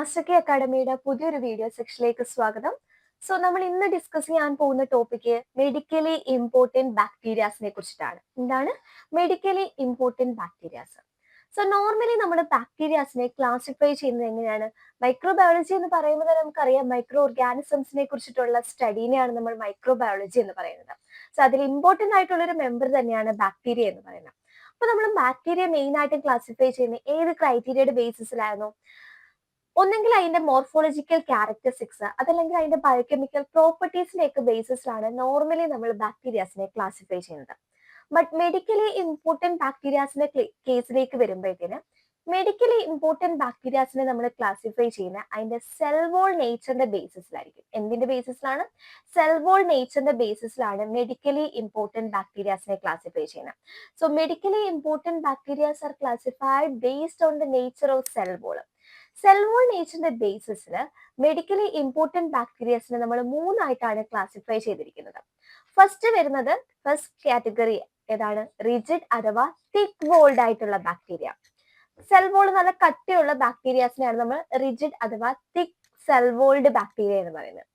Master K അക്കാഡമിയുടെ പുതിയൊരു video സെക്ഷനിലേക്ക് സ്വാഗതം. നമ്മൾ ഇന്ന് ഡിസ്കസ് ചെയ്യാൻ പോകുന്ന ടോപ്പിക്ക് മെഡിക്കലി ഇമ്പോർട്ടന്റ് ബാക്ടീരിയാസിനെ കുറിച്ചിട്ടാണ്. എന്താണ് മെഡിക്കലി ഇമ്പോർട്ടന്റ് ബാക്ടീരിയാസ്? നോർമലി നമ്മൾ ബാക്ടീരിയാസിനെ ക്ലാസിഫൈ ചെയ്യുന്നത് എങ്ങനെയാണ്? മൈക്രോബയോളജി എന്ന് പറയുമ്പോൾ തന്നെ നമുക്കറിയാം മൈക്രോ ഓർഗാനിസംസിനെ കുറിച്ചിട്ടുള്ള സ്റ്റഡീനെയാണ് നമ്മൾ മൈക്രോബയോളജി എന്ന് പറയുന്നത്. അതിൽ ഇമ്പോർട്ടന്റ് ആയിട്ടുള്ള ഒരു മെമ്പർ തന്നെയാണ് ബാക്ടീരിയ എന്ന് പറയുന്നത്. അപ്പൊ നമ്മൾ ബാക്ടീരിയ മെയിൻ ആയിട്ട് ക്ലാസിഫൈ ചെയ്യുന്ന ഏത് ക്രൈറ്റീരിയയുടെ ബേസിസിലായിരുന്നു? ഒന്നെങ്കിൽ അതിന്റെ മോർഫോളജിക്കൽ ക്യാരക്ടറിസ്റ്റിക്സ് അതല്ലെങ്കിൽ അതിന്റെ ബയോകെമിക്കൽ പ്രോപ്പർട്ടീസിനെയൊക്കെ ബേസിസിലാണ് നോർമലി നമ്മൾ ബാക്ടീരിയാസിനെ ക്ലാസിഫൈ ചെയ്യുന്നത്. ബട്ട് മെഡിക്കലി ഇമ്പോർട്ടന്റ് ബാക്ടീരിയാസിന്റെ കേസിലേക്ക് വരുമ്പോഴത്തേന് മെഡിക്കലി ഇമ്പോർട്ടന്റ് ബാക്ടീരിയാസിനെ നമ്മൾ ക്ലാസിഫൈ ചെയ്യുന്ന അതിന്റെ സെൽ വോൾ നേച്ചറിന്റെ ബേസിസിലായിരിക്കും. എന്തിന്റെ ബേസിസിലാണ്? സെൽ വോൾ നേച്ചറിന്റെ ബേസിസിലാണ് മെഡിക്കലി ഇമ്പോർട്ടന്റ് ബാക്ടീരിയാസിനെ ക്ലാസിഫൈ ചെയ്യുന്നത്. Medically important bacterias are classified based on the nature of cell wall. Cell wall നേച്ചറിന്റെ ബേസിസിൽ മെഡിക്കലി ഇമ്പോർട്ടന്റ് ബാക്ടീരിയസിനെ നമ്മൾ മൂന്നായിട്ടാണ് ക്ലാസിഫൈ ചെയ്തിരിക്കുന്നത്. ഫസ്റ്റ് കാറ്റഗറി ഏതാണ്? റിജിഡ് അഥവാ തിക്ക് വോൾഡ് ആയിട്ടുള്ള ബാക്ടീരിയ. സെൽ വോൾ നല്ല കട്ടിയുള്ള ബാക്ടീരിയാസിനെയാണ് നമ്മൾ റിജിഡ് അഥവാ തിക്ക് സെൽ വോൾഡ് ബാക്ടീരിയ എന്ന് പറയുന്നത്.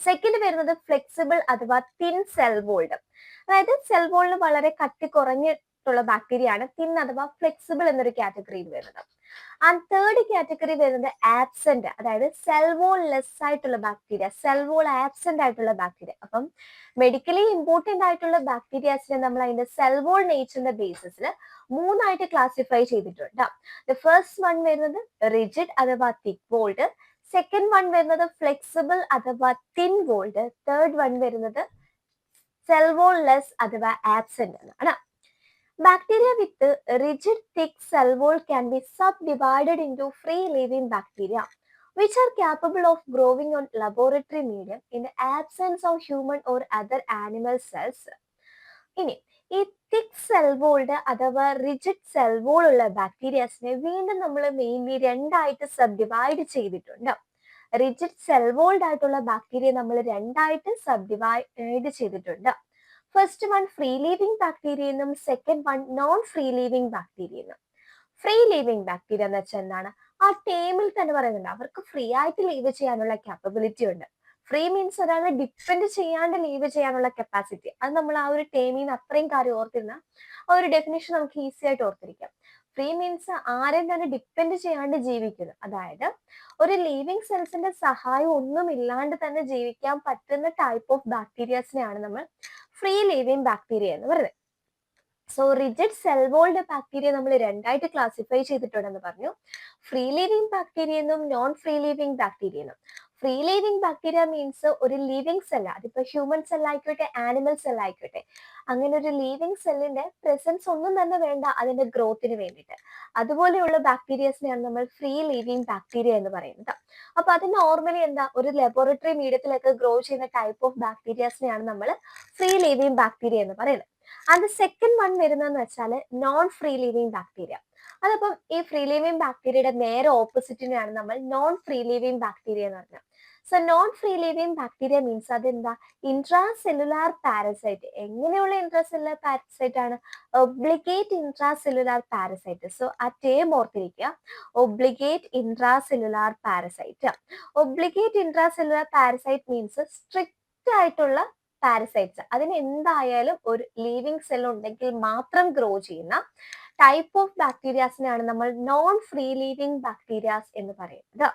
സെക്കൻഡ് വരുന്നത് ഫ്ലെക്സിബിൾ അഥവാ തിൻ സെൽ വോൾഡ്. അതായത് സെൽ വോളിന് വളരെ കട്ടി കുറഞ്ഞിട്ടുള്ള ബാക്ടീരിയ ആണ് തിൻ അഥവാ ഫ്ലെക്സിബിൾ എന്നൊരു കാറ്റഗറിയിൽ വരുന്നത്. ആൻഡ് തേർഡ് കാറ്റഗറി വരുന്നത് ആബ്സെന്റ്, അതായത് സെൽ വോൾ ലെസ് ആയിട്ടുള്ള ബാക്ടീരിയ, സെൽ വോൾ ആബ്സെന്റ് ആയിട്ടുള്ള ബാക്ടീരിയ. അപ്പം മെഡിക്കലി ഇമ്പോർട്ടന്റ് ആയിട്ടുള്ള ബാക്ടീരിയാസിനെ നമ്മൾ അതിന്റെ സെൽ വോൾ നേച്ചറിന്റെ ബേസിസിൽ മൂന്നായിട്ട് ക്ലാസിഫൈ ചെയ്തിട്ടുണ്ട്. ഫസ്റ്റ് വൺ വരുന്നത് റിജിഡ് അഥവാ തിക്ക് വോൾഡ്, സെക്കൻഡ് വൺ വരുന്നത് ഫ്ലെക്സിബിൾ അഥവാ തിൻ വോൾഡ്, തേർഡ് വൺ വരുന്നത് സെൽ വോൾ ലെസ് അഥവാ ആബ്സെന്റ് എന്നാണ്. Bacteria with rigid thick cell wall can be subdivided into free living bacteria which are capable of growing on laboratory medium in the absence of human or other animal cells. ഇനി ഈ thick cell walled അഥവാ rigid cell wall ഉള്ള ബാക്ടീരിയാസിനെ വീണ്ടും നമ്മൾ mainly രണ്ടായിട്ട് subdivide ചെയ്തിട്ടുണ്ട്. Rigid cell walled ആയിട്ടുള്ള ബാക്ടീരിയ നമ്മൾ രണ്ടായിട്ട് സബ്ഡിവൈഡ് ചെയ്തിട്ടുണ്ട്. First one free living bacteria എന്നും second one non free living bacteria എന്നും. ഫ്രീ ലീവിംഗ് ബാക്ടീരിയ എന്ന് വെച്ചാൽ എന്താണ്? ആ ടേമിൽ തന്നെ പറയുന്നുണ്ട് അവർക്ക് ഫ്രീ ആയിട്ട് ലീവ് ചെയ്യാനുള്ള കാപ്പബിലിറ്റി ഉണ്ട്. ഫ്രീ മീൻസ് ഒരാളെ ഡിപ്പെൻഡ് ചെയ്യാണ്ട് ലീവ് ചെയ്യാനുള്ള കപ്പാസിറ്റി. അത് നമ്മൾ ആ ഒരു ടേമിൽ നിന്ന് അത്രയും കാര്യം ഓർത്തിരുന്ന ആ ഒരു ഡെഫിനേഷൻ നമുക്ക് ഈസി ആയിട്ട് ഓർത്തിരിക്കാം. ഫ്രീ മീൻസ് ആരെയും തന്നെ ഡിപ്പെൻഡ് ചെയ്യാണ്ട് ജീവിക്കുന്നു. അതായത് ഒരു ലിവിങ് സെൽസിന്റെ സഹായം ഒന്നും ഇല്ലാണ്ട് തന്നെ ജീവിക്കാൻ പറ്റുന്ന ടൈപ്പ് ഓഫ് ബാക്ടീരിയസിനെയാണ് നമ്മൾ ഫ്രീ ലിവിങ് ബാക്ടീരിയ എന്ന് പറയുന്നത്. റിജിഡ് സെൽ വോൾഡ് ബാക്ടീരിയ നമ്മൾ രണ്ടായിട്ട് ക്ലാസിഫൈ ചെയ്തിട്ടുണ്ടെന്ന് പറഞ്ഞു. ഫ്രീ ലിവിംഗ് ബാക്ടീരിയ എന്നും നോൺ ഫ്രീ ലിവിംഗ് ബാക്ടീരിയ എന്നും. ഫ്രീ ലിവിംഗ് ബാക്ടീരിയ മീൻസ് ഒരു ലിവിംഗ് സെൽ, അതിപ്പോ ഹ്യൂമൻ സെൽ ആയിക്കോട്ടെ ആനിമൽ സെൽ ആയിക്കോട്ടെ, അങ്ങനെ ഒരു ലിവിംഗ് സെല്ലിന്റെ പ്രസൻസ് ഒന്നും തന്നെ വേണ്ട അതിന്റെ ഗ്രോത്തിന് വേണ്ടിയിട്ട്. അതുപോലെയുള്ള ബാക്ടീരിയസിനെയാണ് നമ്മൾ ഫ്രീ ലിവിംഗ് ബാക്ടീരിയ എന്ന് പറയുന്നത്. അപ്പൊ അത് നോർമലി എന്താ, ഒരു ലബോറട്ടറി മീഡിയത്തിലൊക്കെ ഗ്രോ ചെയ്യുന്ന ടൈപ്പ് ഓഫ് ബാക്ടീരിയസിനെയാണ് നമ്മൾ ഫ്രീ ലിവിംഗ് ബാക്ടീരിയ എന്ന് പറയുന്നത്. ആൻഡ് സെക്കൻഡ് വൺ വരുന്നതെന്ന് വെച്ചാൽ നോൺ ഫ്രീ ലിവിംഗ് ബാക്ടീരിയ. അതപ്പം ഈ ഫ്രീ ലിവിംഗ് ബാക്ടീരിയയുടെ നേരെ ഓപ്പോസിറ്റിനെയാണ് നമ്മൾ നോൺ ഫ്രീ ലിവിംഗ് ബാക്ടീരിയ എന്ന് പറഞ്ഞത്. Non free living bacteria means അതെന്താ, ഇൻട്രാ സെല്ലുലാർ പാരസൈറ്റ്. എങ്ങനെയുള്ള ഇൻട്രാ സെല്ലുലാർ പാരസൈറ്റ് ആണ്? Obligate intra cellular parasite. ആ ടേം ഓർത്തിരിക്കുക, obligate intra cellular parasite. Obligate intra cellular parasite means strict ആയിട്ടുള്ള പാരസൈറ്റ്സ്. അതിന് എന്തായാലും ഒരു ലിവിംഗ് സെൽ ഉണ്ടെങ്കിൽ മാത്രം ഗ്രോ ചെയ്യുന്ന ടൈപ്പ് ഓഫ് ബാക്ടീരിയാസിനെയാണ് നമ്മൾ നോൺ ഫ്രീ ലിവിംഗ് ബാക്ടീരിയാസ് എന്ന് പറയുന്നത്.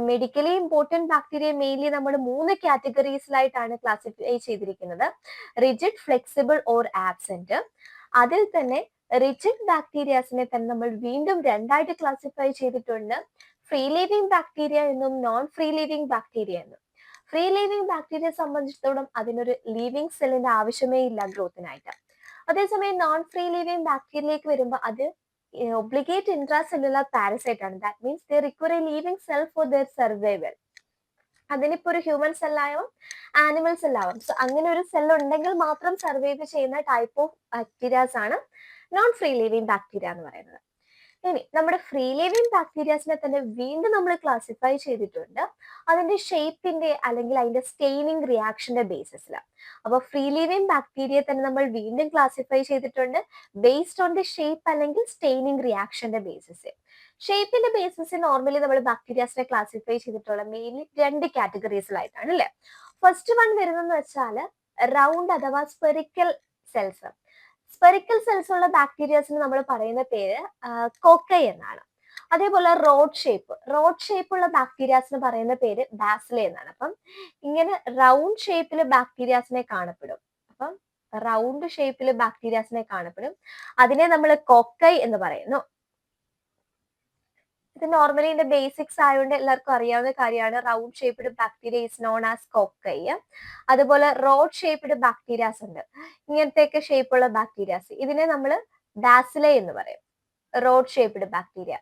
മെഡിക്കലി ഇമ്പോർട്ടന്റ് ബാക്ടീരിയ മെയിൻലി നമ്മൾ മൂന്ന് കാറ്റഗറീസിലായിട്ടാണ് ക്ലാസിഫൈ ചെയ്തിരിക്കുന്നത്. Rigid, flexible or absent. അതിൽ തന്നെ റിജിഡ് ബാക്ടീരിയാസിനെ തന്നെ നമ്മൾ വീണ്ടും രണ്ടായിട്ട് ക്ലാസിഫൈ ചെയ്തിട്ടുണ്ട്. ഫ്രീ ലിവിംഗ് ബാക്ടീരിയ എന്നും നോൺ ഫ്രീ ലിവിംഗ് ബാക്ടീരിയ എന്നും. ഫ്രീ ലിവിംഗ് ബാക്ടീരിയ സംബന്ധിച്ചിടത്തോളം അതിനൊരു ലിവിംഗ് സെല്ലിന്റെ ആവശ്യമേ ഇല്ല ഗ്രോത്തിനായിട്ട്. അതേസമയം നോൺ ഫ്രീ ലിവിംഗ് ബാക്ടീരിയയിലേക്ക് വരുമ്പോൾ അത് ഒബ്ലിഗേറ്റ് ഇൻട്രാ സെല്ലുലാർ പാരസൈറ്റ് ആണ്. That means they require A living cell for their survival. അതിനിപ്പോ ഒരു ഹ്യൂമൻ സെല്ലാവാം ആനിമൽ സെല്ലാവാം. അങ്ങനെ ഒരു സെൽ ഉണ്ടെങ്കിൽ മാത്രം സർവൈവ് ചെയ്യുന്ന ടൈപ്പ് ഓഫ് ബാക്ടീരിയാസ് ആണ് നോൺ ഫ്രീ ലിവിംഗ് ബാക്ടീരിയ എന്ന് പറയുന്നത്. ഇനി നമ്മുടെ ഫ്രീ ലിവിംഗ് ബാക്ടീരിയാസിനെ തന്നെ വീണ്ടും നമ്മൾ ക്ലാസിഫൈ ചെയ്തിട്ടുണ്ട് അതിന്റെ ഷേപ്പിന്റെ അല്ലെങ്കിൽ അതിന്റെ സ്റ്റെയിനിങ് റിയാക്ഷന്റെ ബേസിസിൽ. അപ്പൊ ഫ്രീ ലിവിംഗ് ബാക്ടീരിയ തന്നെ നമ്മൾ വീണ്ടും ക്ലാസിഫൈ ചെയ്തിട്ടുണ്ട് ബേസ്ഡ് ഓൺ ദി ഷേപ്പ് അല്ലെങ്കിൽ സ്റ്റെയിനിങ് റിയാക്ഷന്റെ ബേസിസ്. ഷേപ്പിന്റെ ബേസിസിൽ നോർമലി നമ്മൾ ബാക്ടീരിയാസിനെ ക്ലാസിഫൈ ചെയ്തിട്ടുള്ള മെയിൻലി 2 കാറ്റഗറീസിലായിട്ടാണ് അല്ലെ. ഫസ്റ്റ് വൺ വരുന്നതെന്ന് വെച്ചാൽ റൗണ്ട് അഥവാ സ്പെറിക്കൽ സെൽസ്. സ്പെറിക്കൽ സെൽസ് ഉള്ള ബാക്ടീരിയാസിന് നമ്മൾ പറയുന്ന പേര് കോക്കൈ എന്നാണ്. അതേപോലെ റോഡ് ഷേപ്പ് ഉള്ള ബാക്ടീരിയാസിന് പറയുന്ന പേര് ബാസിലെ എന്നാണ്. അപ്പം ഇങ്ങനെ റൗണ്ട് ഷേപ്പിൽ ബാക്ടീരിയാസിനെ കാണപ്പെടും. അപ്പം റൗണ്ട് ഷേപ്പിൽ ബാക്ടീരിയാസിനെ കാണപ്പെടും. അതിനെ നമ്മൾ കോക്കൈ എന്ന് പറയുന്നു. ഇത് നോർമലി ഇതിന്റെ ബേസിക്സ് ആയതുകൊണ്ട് എല്ലാവർക്കും അറിയാവുന്ന കാര്യമാണ്. Round shaped bacteria is known as cocci. അതുപോലെ റോഡ് ഷേപ്പ്ഡ് ബാക്ടീരിയാസ് ഉണ്ട്. ഇങ്ങനത്തെയൊക്കെ ഷേപ്പുള്ള ബാക്ടീരിയാസ് ഇതിനെ നമ്മൾ ബാസിലെ എന്ന് പറയും. Road shaped bacteria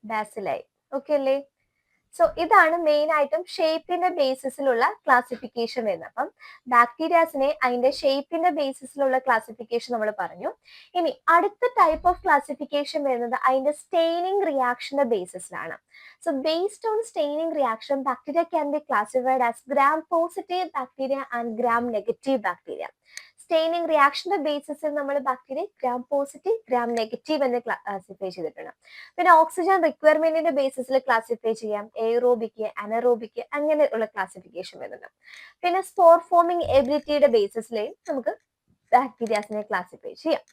ബാസിലൈ. ഓക്കെ അല്ലേ? സോ ഇതാണ് മെയിൻ ആയിട്ടും ഷേപ്പിന്റെ ബേസിസിലുള്ള ക്ലാസിഫിക്കേഷൻ വരുന്നത്. അപ്പം ബാക്ടീരിയാസിനെ അതിന്റെ ഷേപ്പിന്റെ ബേസിസിലുള്ള ക്ലാസിഫിക്കേഷൻ നമ്മൾ പറഞ്ഞു. ഇനി അടുത്ത ടൈപ്പ് ഓഫ് ക്ലാസിഫിക്കേഷൻ വരുന്നത് അതിന്റെ സ്റ്റെയിനിങ് റിയാക്ഷന്റെ ബേസിസിലാണ്. So based on staining reaction bacteria can be classified as gram positive bacteria and gram negative bacteria. Staining റിയാക്ഷന്റെ ബേസിസിൽ നമ്മൾ bacteria gram positive gram negative എന്ന് ക്ലാസിഫൈ ചെയ്തിട്ടുണ്ട്. പിന്നെ ഓക്സിജൻ റിക്വയർമെന്റിന്റെ ബേസിസിൽ ക്ലാസിഫൈ ചെയ്യാം. എയറോബിക് അനറോബിക് അങ്ങനെയുള്ള ക്ലാസിഫിക്കേഷൻ വരുന്നുണ്ട്. പിന്നെ സ്പോർ ഫോമിംഗ് എബിലിറ്റിയുടെ ബേസിസിലെയും നമുക്ക് ബാക്ടീരിയാസിനെ ക്ലാസിഫൈ ചെയ്യാം.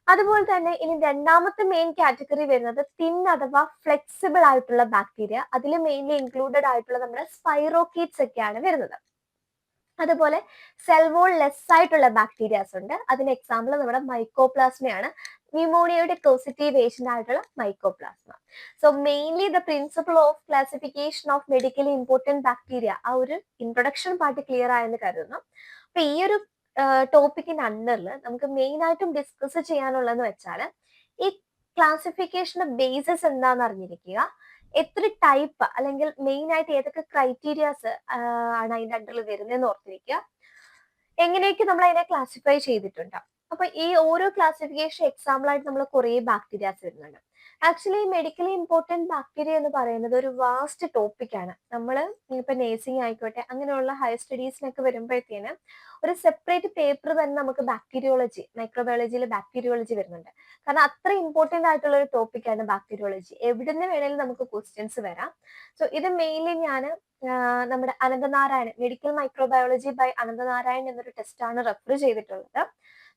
അതുപോലെ തന്നെ ഇനി രണ്ടാമത്തെ മെയിൻ കാറ്റഗറി വരുന്നത് തിൻ അഥവാ ഫ്ലെക്സിബിൾ ആയിട്ടുള്ള ബാക്ടീരിയ. അതിൽ മെയിൻലി ഇൻക്ലൂഡഡ് ആയിട്ടുള്ള നമ്മുടെ സ്പൈറോകീറ്റ്സ് ഒക്കെയാണ് വരുന്നത്. അതുപോലെ സെൽ വോൾ ലെസ് ആയിട്ടുള്ള ബാക്ടീരിയാസ് ഉണ്ട്. അതിന് എക്സാമ്പിൾ നമ്മുടെ മൈക്കോപ്ലാസ്മയാണ്. ന്യൂമോണിയയുടെ കോസിറ്റീവ് ഏജന്റ് ആയിട്ടുള്ള mycoplasma. So mainly the principle of classification of medically important bacteria, ആ ഒരു ഇൻട്രൊഡക്ഷൻ പാർട്ട് ക്ലിയർ ആയെന്ന് കരുതുന്നു. അപ്പൊ ഈ ഒരു ടോപ്പിക്കിന്റെ അണ്ടറിൽ നമുക്ക് മെയിൻ ആയിട്ടും ഡിസ്കസ് ചെയ്യാനുള്ളതെന്ന് വെച്ചാൽ ഈ ക്ലാസിഫിക്കേഷന്റെ ബേസിസ് എന്താണെന്ന് അറിഞ്ഞിരിക്കുക. എത്ര ടൈപ്പ് അല്ലെങ്കിൽ മെയിൻ ആയിട്ട് ഏതൊക്കെ ക്രൈറ്റീരിയാസ് ആണ് അതിന്റെ അണ്ടറിൽ വരുന്നതെന്ന് ഓർത്തിരിക്കുക. എങ്ങനെയൊക്കെ നമ്മൾ അതിനെ ക്ലാസിഫൈ ചെയ്തിട്ടുണ്ട്. അപ്പൊ ഈ ഓരോ ക്ലാസിഫിക്കേഷൻ എക്സാമ്പിൾ ആയിട്ട് നമ്മൾ കുറെ ബാക്ടീരിയാസ് വരുന്നുണ്ട്. ആക്ച്വലി മെഡിക്കലി ഇമ്പോർട്ടന്റ് ബാക്ടീരിയ എന്ന് പറയുന്നത് ഒരു വാസ്റ്റ് ടോപ്പിക്കാണ്. നമ്മൾ ഇപ്പൊ നേഴ്സിംഗ് ആയിക്കോട്ടെ അങ്ങനെയുള്ള ഹയർ സ്റ്റഡീസിനൊക്കെ വരുമ്പോഴത്തേന് ഒരു സെപ്പറേറ്റ് പേപ്പർ തന്നെ നമുക്ക് ബാക്ടീരിയോളജി, മൈക്രോബയോളജിയിൽ ബാക്ടീരിയോളജി വരുന്നുണ്ട്. കാരണം അത്ര ഇമ്പോർട്ടന്റ് ആയിട്ടുള്ള ഒരു ടോപ്പിക്കാണ് ബാക്ടീരിയോളജി. എവിടുന്ന് വേണേലും നമുക്ക് ക്വസ്റ്റ്യൻസ് വരാം. സോ ഇത് മെയിൻലി ഞാൻ നമ്മുടെ അനന്തനാരായണൻ മെഡിക്കൽ മൈക്രോബയോളജി ബൈ അനന്തനാരായൺ എന്നൊരു ടെസ്റ്റ് ആണ് റെഫർ ചെയ്തിട്ടുള്ളത്.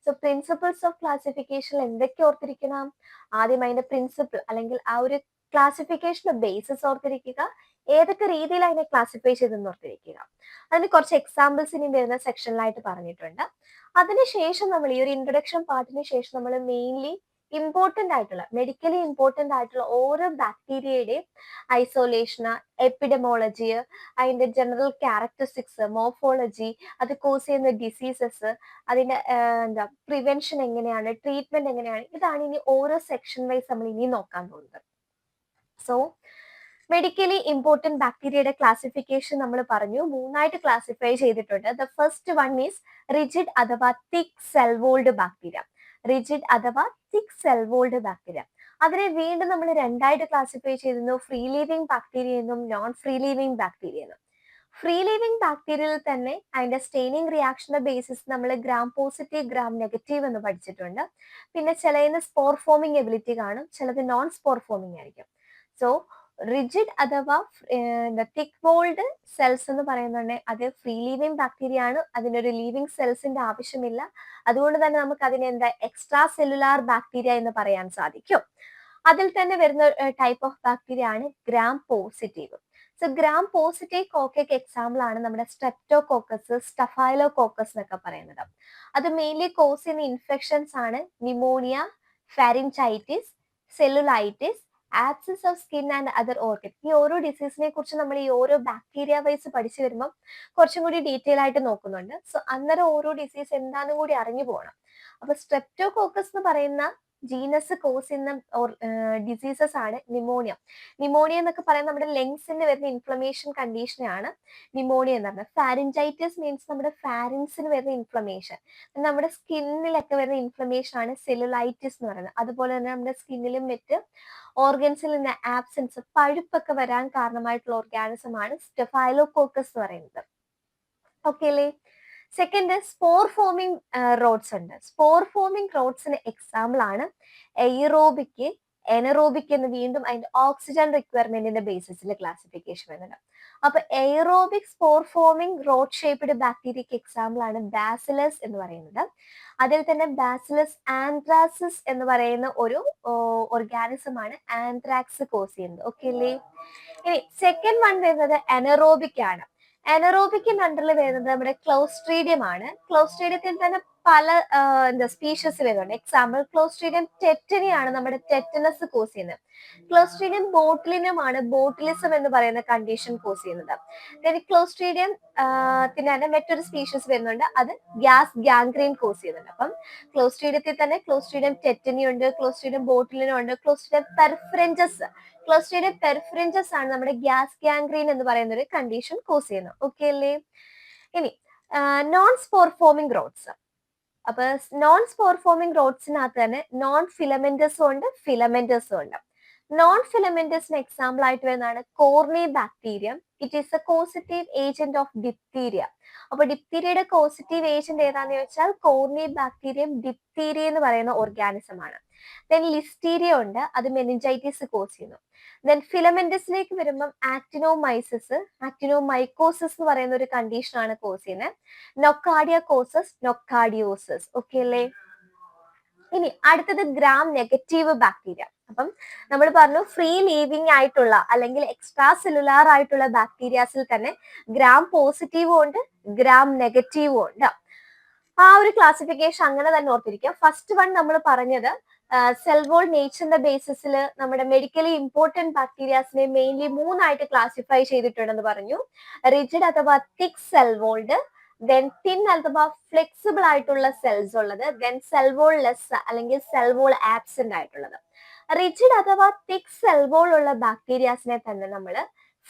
സോ പ്രിൻസിപ്പിൾസ് ഓഫ് ക്ലാസിഫിക്കേഷൻ എന്തൊക്കെ ഓർത്തിരിക്കണം? ആദ്യം അതിന്റെ പ്രിൻസിപ്പിൾ അല്ലെങ്കിൽ ആ ഒരു ക്ലാസിഫിക്കേഷന്റെ ബേസിസ് ഓർത്തിരിക്കുക. ഏതൊക്കെ രീതിയിൽ അതിനെ ക്ലാസിഫൈ ചെയ്തെന്ന് ഓർത്തിരിക്കുക. അതിന് കുറച്ച് എക്സാമ്പിൾസ് ഇനി വരുന്ന സെക്ഷനിലായിട്ട് പറഞ്ഞിട്ടുണ്ട്. അതിനുശേഷം നമ്മൾ ഈ ഒരു ഇൻട്രൊഡക്ഷൻ പാർട്ടിന് ശേഷം നമ്മൾ മെയിൻലി ഇമ്പോർട്ടന്റ് ആയിട്ടുള്ള മെഡിക്കലി ഇമ്പോർട്ടന്റ് ആയിട്ടുള്ള ഓരോ ബാക്ടീരിയയുടെയും ഐസോലേഷൻ, എപ്പിഡമോളജി, അതിന്റെ ജനറൽ ക്യാരക്ടറിസ്റ്റിക്സ്, മോർഫോളജി, അത് കോസ് ചെയ്യുന്ന ഡിസീസസ്, അതിന്റെ എന്താ പ്രിവെൻഷൻ എങ്ങനെയാണ്, ട്രീറ്റ്മെന്റ് എങ്ങനെയാണ്, ഇതാണ് ഇനി ഓരോ സെക്ഷൻ വൈസ് നമ്മൾ ഇനി നോക്കാൻ പോകുന്നത്. സോ മെഡിക്കലി ഇമ്പോർട്ടന്റ് ബാക്ടീരിയയുടെ ക്ലാസിഫിക്കേഷൻ നമ്മൾ പറഞ്ഞു, മൂന്നായിട്ട് ക്ലാസിഫൈ ചെയ്തിട്ടുണ്ട്. The first one is rigid അഥവാ thick cell walled bacteria. Rigid അഥവാ തിക് സെൽ വോൾഡ് ബാക്ടീരിയ. അതിനെ വീണ്ടും നമ്മൾ രണ്ടായിട്ട് ക്ലാസിഫൈ ചെയ്തിരുന്നു, ഫ്രീ ലീവിംഗ് ബാക്ടീരിയ എന്നും നോൺ ഫ്രീ ലീവിംഗ് ബാക്ടീരിയ എന്നും. ഫ്രീ ലീവിംഗ് ബാക്ടീരിയയിൽ തന്നെ അതിന്റെ സ്റ്റെയിനിങ് റിയാക്ഷന്റെ ബേസിസ് നമ്മൾ ഗ്രാം പോസിറ്റീവ് ഗ്രാം നെഗറ്റീവ് എന്ന് പഠിച്ചിട്ടുണ്ട്. പിന്നെ ചിലതിന് സ്പോർ ഫോമിംഗ് എബിലിറ്റി കാണും, ചിലത് നോൺ സ്പോർ ഫോമിംഗ് ആയിരിക്കും. സോ റിജിഡ് അഥവാ തിക് വോൾഡ് സെൽസ് എന്ന് പറയുന്നത് അത് ഫ്രീ ലീവിംഗ് ബാക്ടീരിയ ആണ്. അതിനൊരു ലീവിംഗ് സെൽസിന്റെ ആവശ്യമില്ല. അതുകൊണ്ട് തന്നെ നമുക്ക് അതിനെ എന്താ എക്സ്ട്രാ സെല്ലുലാർ ബാക്ടീരിയ എന്ന് പറയാൻ സാധിക്കും. അതിൽ തന്നെ വരുന്ന ടൈപ്പ് ഓഫ് ബാക്ടീരിയ ആണ് gram positive. So gram positive കോക്കയ്ക്ക് എക്സാമ്പിൾ ആണ് നമ്മുടെ സ്ട്രെപ്റ്റോകോക്കസ്, സ്റ്റഫൈലോകോക്കസ് എന്നൊക്കെ പറയുന്നത്. അത് മെയിൻലി കോസ് ചെയ്യുന്ന ഇൻഫെക്ഷൻസ് ആണ് pneumonia, pharyngitis, cellulitis, abscess of skin and other organ. ഈ ഓരോ ഡിസീസിനെ കുറിച്ച് നമ്മൾ ഈ ഓരോ ബാക്ടീരിയ വൈസ് പഠിച്ചു വരുമ്പോൾ കുറച്ചും കൂടി ഡീറ്റെയിൽ ആയിട്ട് നോക്കുന്നുണ്ട്. സോ അന്നേരം ഓരോ ഡിസീസ് എന്താണെന്നും കൂടി അറിഞ്ഞു പോകണം. അപ്പൊ സ്ട്രെപ്റ്റോകോക്കസ് എന്ന് പറയുന്ന ജീനസ് കോസ് ചെയ്യുന്ന ഡിസീസസ് ആണ് ന്യൂമോണിയ. ന്യൂമോണിയ എന്നൊക്കെ പറയുന്നത് നമ്മുടെ ലങ്സിന് വരുന്ന ഇൻഫ്ലമേഷൻ കണ്ടീഷനാണ് ന്യൂമോണിയ എന്ന് പറയുന്നത്. ഫാരിഞ്ചൈറ്റിസ് മീൻസ് നമ്മുടെ ഫാരിൻസിന് വരുന്ന ഇൻഫ്ലമേഷൻ. നമ്മുടെ സ്കിന്നിലൊക്കെ വരുന്ന ഇൻഫ്ലമേഷൻ ആണ് സെല്ലുലൈറ്റിസ് എന്ന് പറയുന്നത്. അതുപോലെ തന്നെ നമ്മുടെ സ്കിന്നിലും മറ്റ് ഓർഗൻസിൽ നിന്ന് ആബ്സെൻസ്, പഴുപ്പൊക്കെ വരാൻ കാരണമായിട്ടുള്ള ഓർഗാനിസം ആണ് സ്റ്റെഫൈലോകോക്കസ് എന്ന് പറയുന്നത്. ഓക്കെ അല്ലേ? സെക്കൻഡ് സ്പോർ ഫോമിംഗ് റോഡ്സ് ഉണ്ട്. സ്പോർ ഫോമിംഗ് റോഡ്സിന് എക്സാമ്പിൾ ആണ് എയ്റോബിക്, എനറോബിക് എന്ന് വീണ്ടും അതിന്റെ ഓക്സിജൻ റിക്വയർമെന്റിന്റെ ബേസിസിൽ ക്ലാസിഫിക്കേഷൻ വരുന്നുണ്ട്. അപ്പൊ aerobic spore forming rod shaped ബാക്ടീരിയക്ക് എക്സാമ്പിൾ ആണ് ബാസിലസ് എന്ന് പറയുന്നത്. അതിൽ തന്നെ ബാസിലസ് ആന്ത്രാസിസ് എന്ന് പറയുന്ന ഒരു ഓർഗാനിസം ആണ് ആന്ത്രാക്സ് കോസ് ചെയ്യുന്നത്. ഓക്കെ അല്ലേ? ഇനി സെക്കൻഡ് വൺ വരുന്നത് എനറോബിക് ആണ്. എനറോബിക്കിന്റെ അണ്ടറിൽ വരുന്നത് നമ്മുടെ ക്ലോസ്ട്രീഡിയം ആണ്. ക്ലോസ്ട്രീഡിയത്തിൽ തന്നെ പല സ്പീഷീസ് വരുന്നുണ്ട്. എക്സാമ്പിൾ ക്ലോസ്ട്രീഡിയം ടെറ്റനി ആണ് നമ്മുടെ ടെറ്റനസ് കോസ് ചെയ്യുന്നത്. ക്ലോസ്ട്രീഡിയം ബോട്ടിലിനം ആണ് ബോട്ടിലിസം എന്ന് പറയുന്ന കണ്ടീഷൻ കോസ് ചെയ്യുന്നത്. ക്ലോസ്ട്രീഡിയം തന്നെ മറ്റൊരു സ്പീഷീസ് വരുന്നുണ്ട്, അത് ഗ്യാസ് ഗാംഗ്രീൻ കോസ് ചെയ്യുന്നുണ്ട്. അപ്പം ക്ലോസ്ട്രീഡിയത്തിൽ തന്നെ ക്ലോസ്ട്രീഡിയം ടെറ്റനി ഉണ്ട്, ക്ലോസ്ട്രീഡിയം ബോട്ടിലിനം ഉണ്ട്, ക്ലോസ്ട്രീഡിയം പെർഫറൻജസ്. ക്ലോസ്ട്രീഡിയം പെർഫറൻജസ് ആണ് നമ്മുടെ ഗ്യാസ് ഗാംഗ്രീൻ എന്ന് പറയുന്ന ഒരു കണ്ടീഷൻ കോസ് ചെയ്യുന്നത്. ഓക്കെ അല്ലേ? ഇനി നോൺ സ്പോർ ഫോമിംഗ് റോഡ്സ്. അപ്പൊ നോൺ സ്പോർ ഫോമിംഗ് റോഡ്സിനകത്ത് തന്നെ നോൺ ഫിലമെന്റസും ഉണ്ട്, ഫിലമെന്റസും ഉണ്ട്. നോൺ ഫിലമെന്റസിന് എക്സാമ്പിൾ ആയിട്ട് വരുന്നതാണ് corynebacterium. It is a causative agent of diphtheria. അപ്പൊ ഡിപ്തീരിയയുടെ കോസിറ്റീവ് ഏജന്റ് ഏതാന്ന് ചോദിച്ചാൽ കോർണി ബാക്ടീരിയം ഡിപ്തീരിയ എന്ന് പറയുന്ന ഓർഗാനിസം ആണ്. ദെൻ ലിസ്റ്റീരിയ ഉണ്ട്, അത് മെനിഞ്ചൈറ്റിസ് കോസ് ചെയ്യുന്നു. ദെൻ ഫിലമെന്റസിലേക്ക് വരുമ്പം ആക്ടിനോമൈസിസ്, ആക്ടിനോമൈക്കോസിസ് എന്ന് പറയുന്ന ഒരു കണ്ടീഷൻ ആണ് കോസ് ചെയ്യുന്നത്. നൊക്കാഡിയോകോസസ്, നൊക്കാഡിയോസിസ്. ഓക്കെ അല്ലേ? ഇനി അടുത്തത് ഗ്രാം നെഗറ്റീവ് ബാക്ടീരിയ. അപ്പം നമ്മൾ പറഞ്ഞു ഫ്രീ ലീവിങ് ആയിട്ടുള്ള അല്ലെങ്കിൽ എക്സ്ട്രാ സെല്ലുലാർ ആയിട്ടുള്ള ബാക്ടീരിയാസിൽ തന്നെ ഗ്രാം പോസിറ്റീവും ഉണ്ട്, ഗ്രാം നെഗറ്റീവും ഉണ്ട്. ആ ഒരു ക്ലാസിഫിക്കേഷൻ അങ്ങനെ തന്നെ ഓർത്തിരിക്കുക. ഫസ്റ്റ് വൺ നമ്മൾ പറഞ്ഞത് സെൽ വോൾ നേച്ചറിന്റെ ബേസിസിൽ നമ്മുടെ മെഡിക്കലി ഇമ്പോർട്ടന്റ് ബാക്ടീരിയാസിനെ മെയിൻലി മൂന്നായിട്ട് ക്ലാസിഫൈ ചെയ്തിട്ടുണ്ടെന്ന് പറഞ്ഞു. റിജിഡ് അഥവാ thick cell walled, then thin അഥവാ ഫ്ലെക്സിബിൾ ആയിട്ടുള്ള സെൽസ് ഉള്ളത്, ദെൻ സെൽ വോൾ ലെസ് അല്ലെങ്കിൽ സെൽ വോൾ ആബ്സെന്റ് ആയിട്ടുള്ളത്. റിജിഡ് അഥവാ തിക് സെൽ വോൾ ഉള്ള ബാക്ടീരിയാസിനെ തന്നെ നമ്മൾ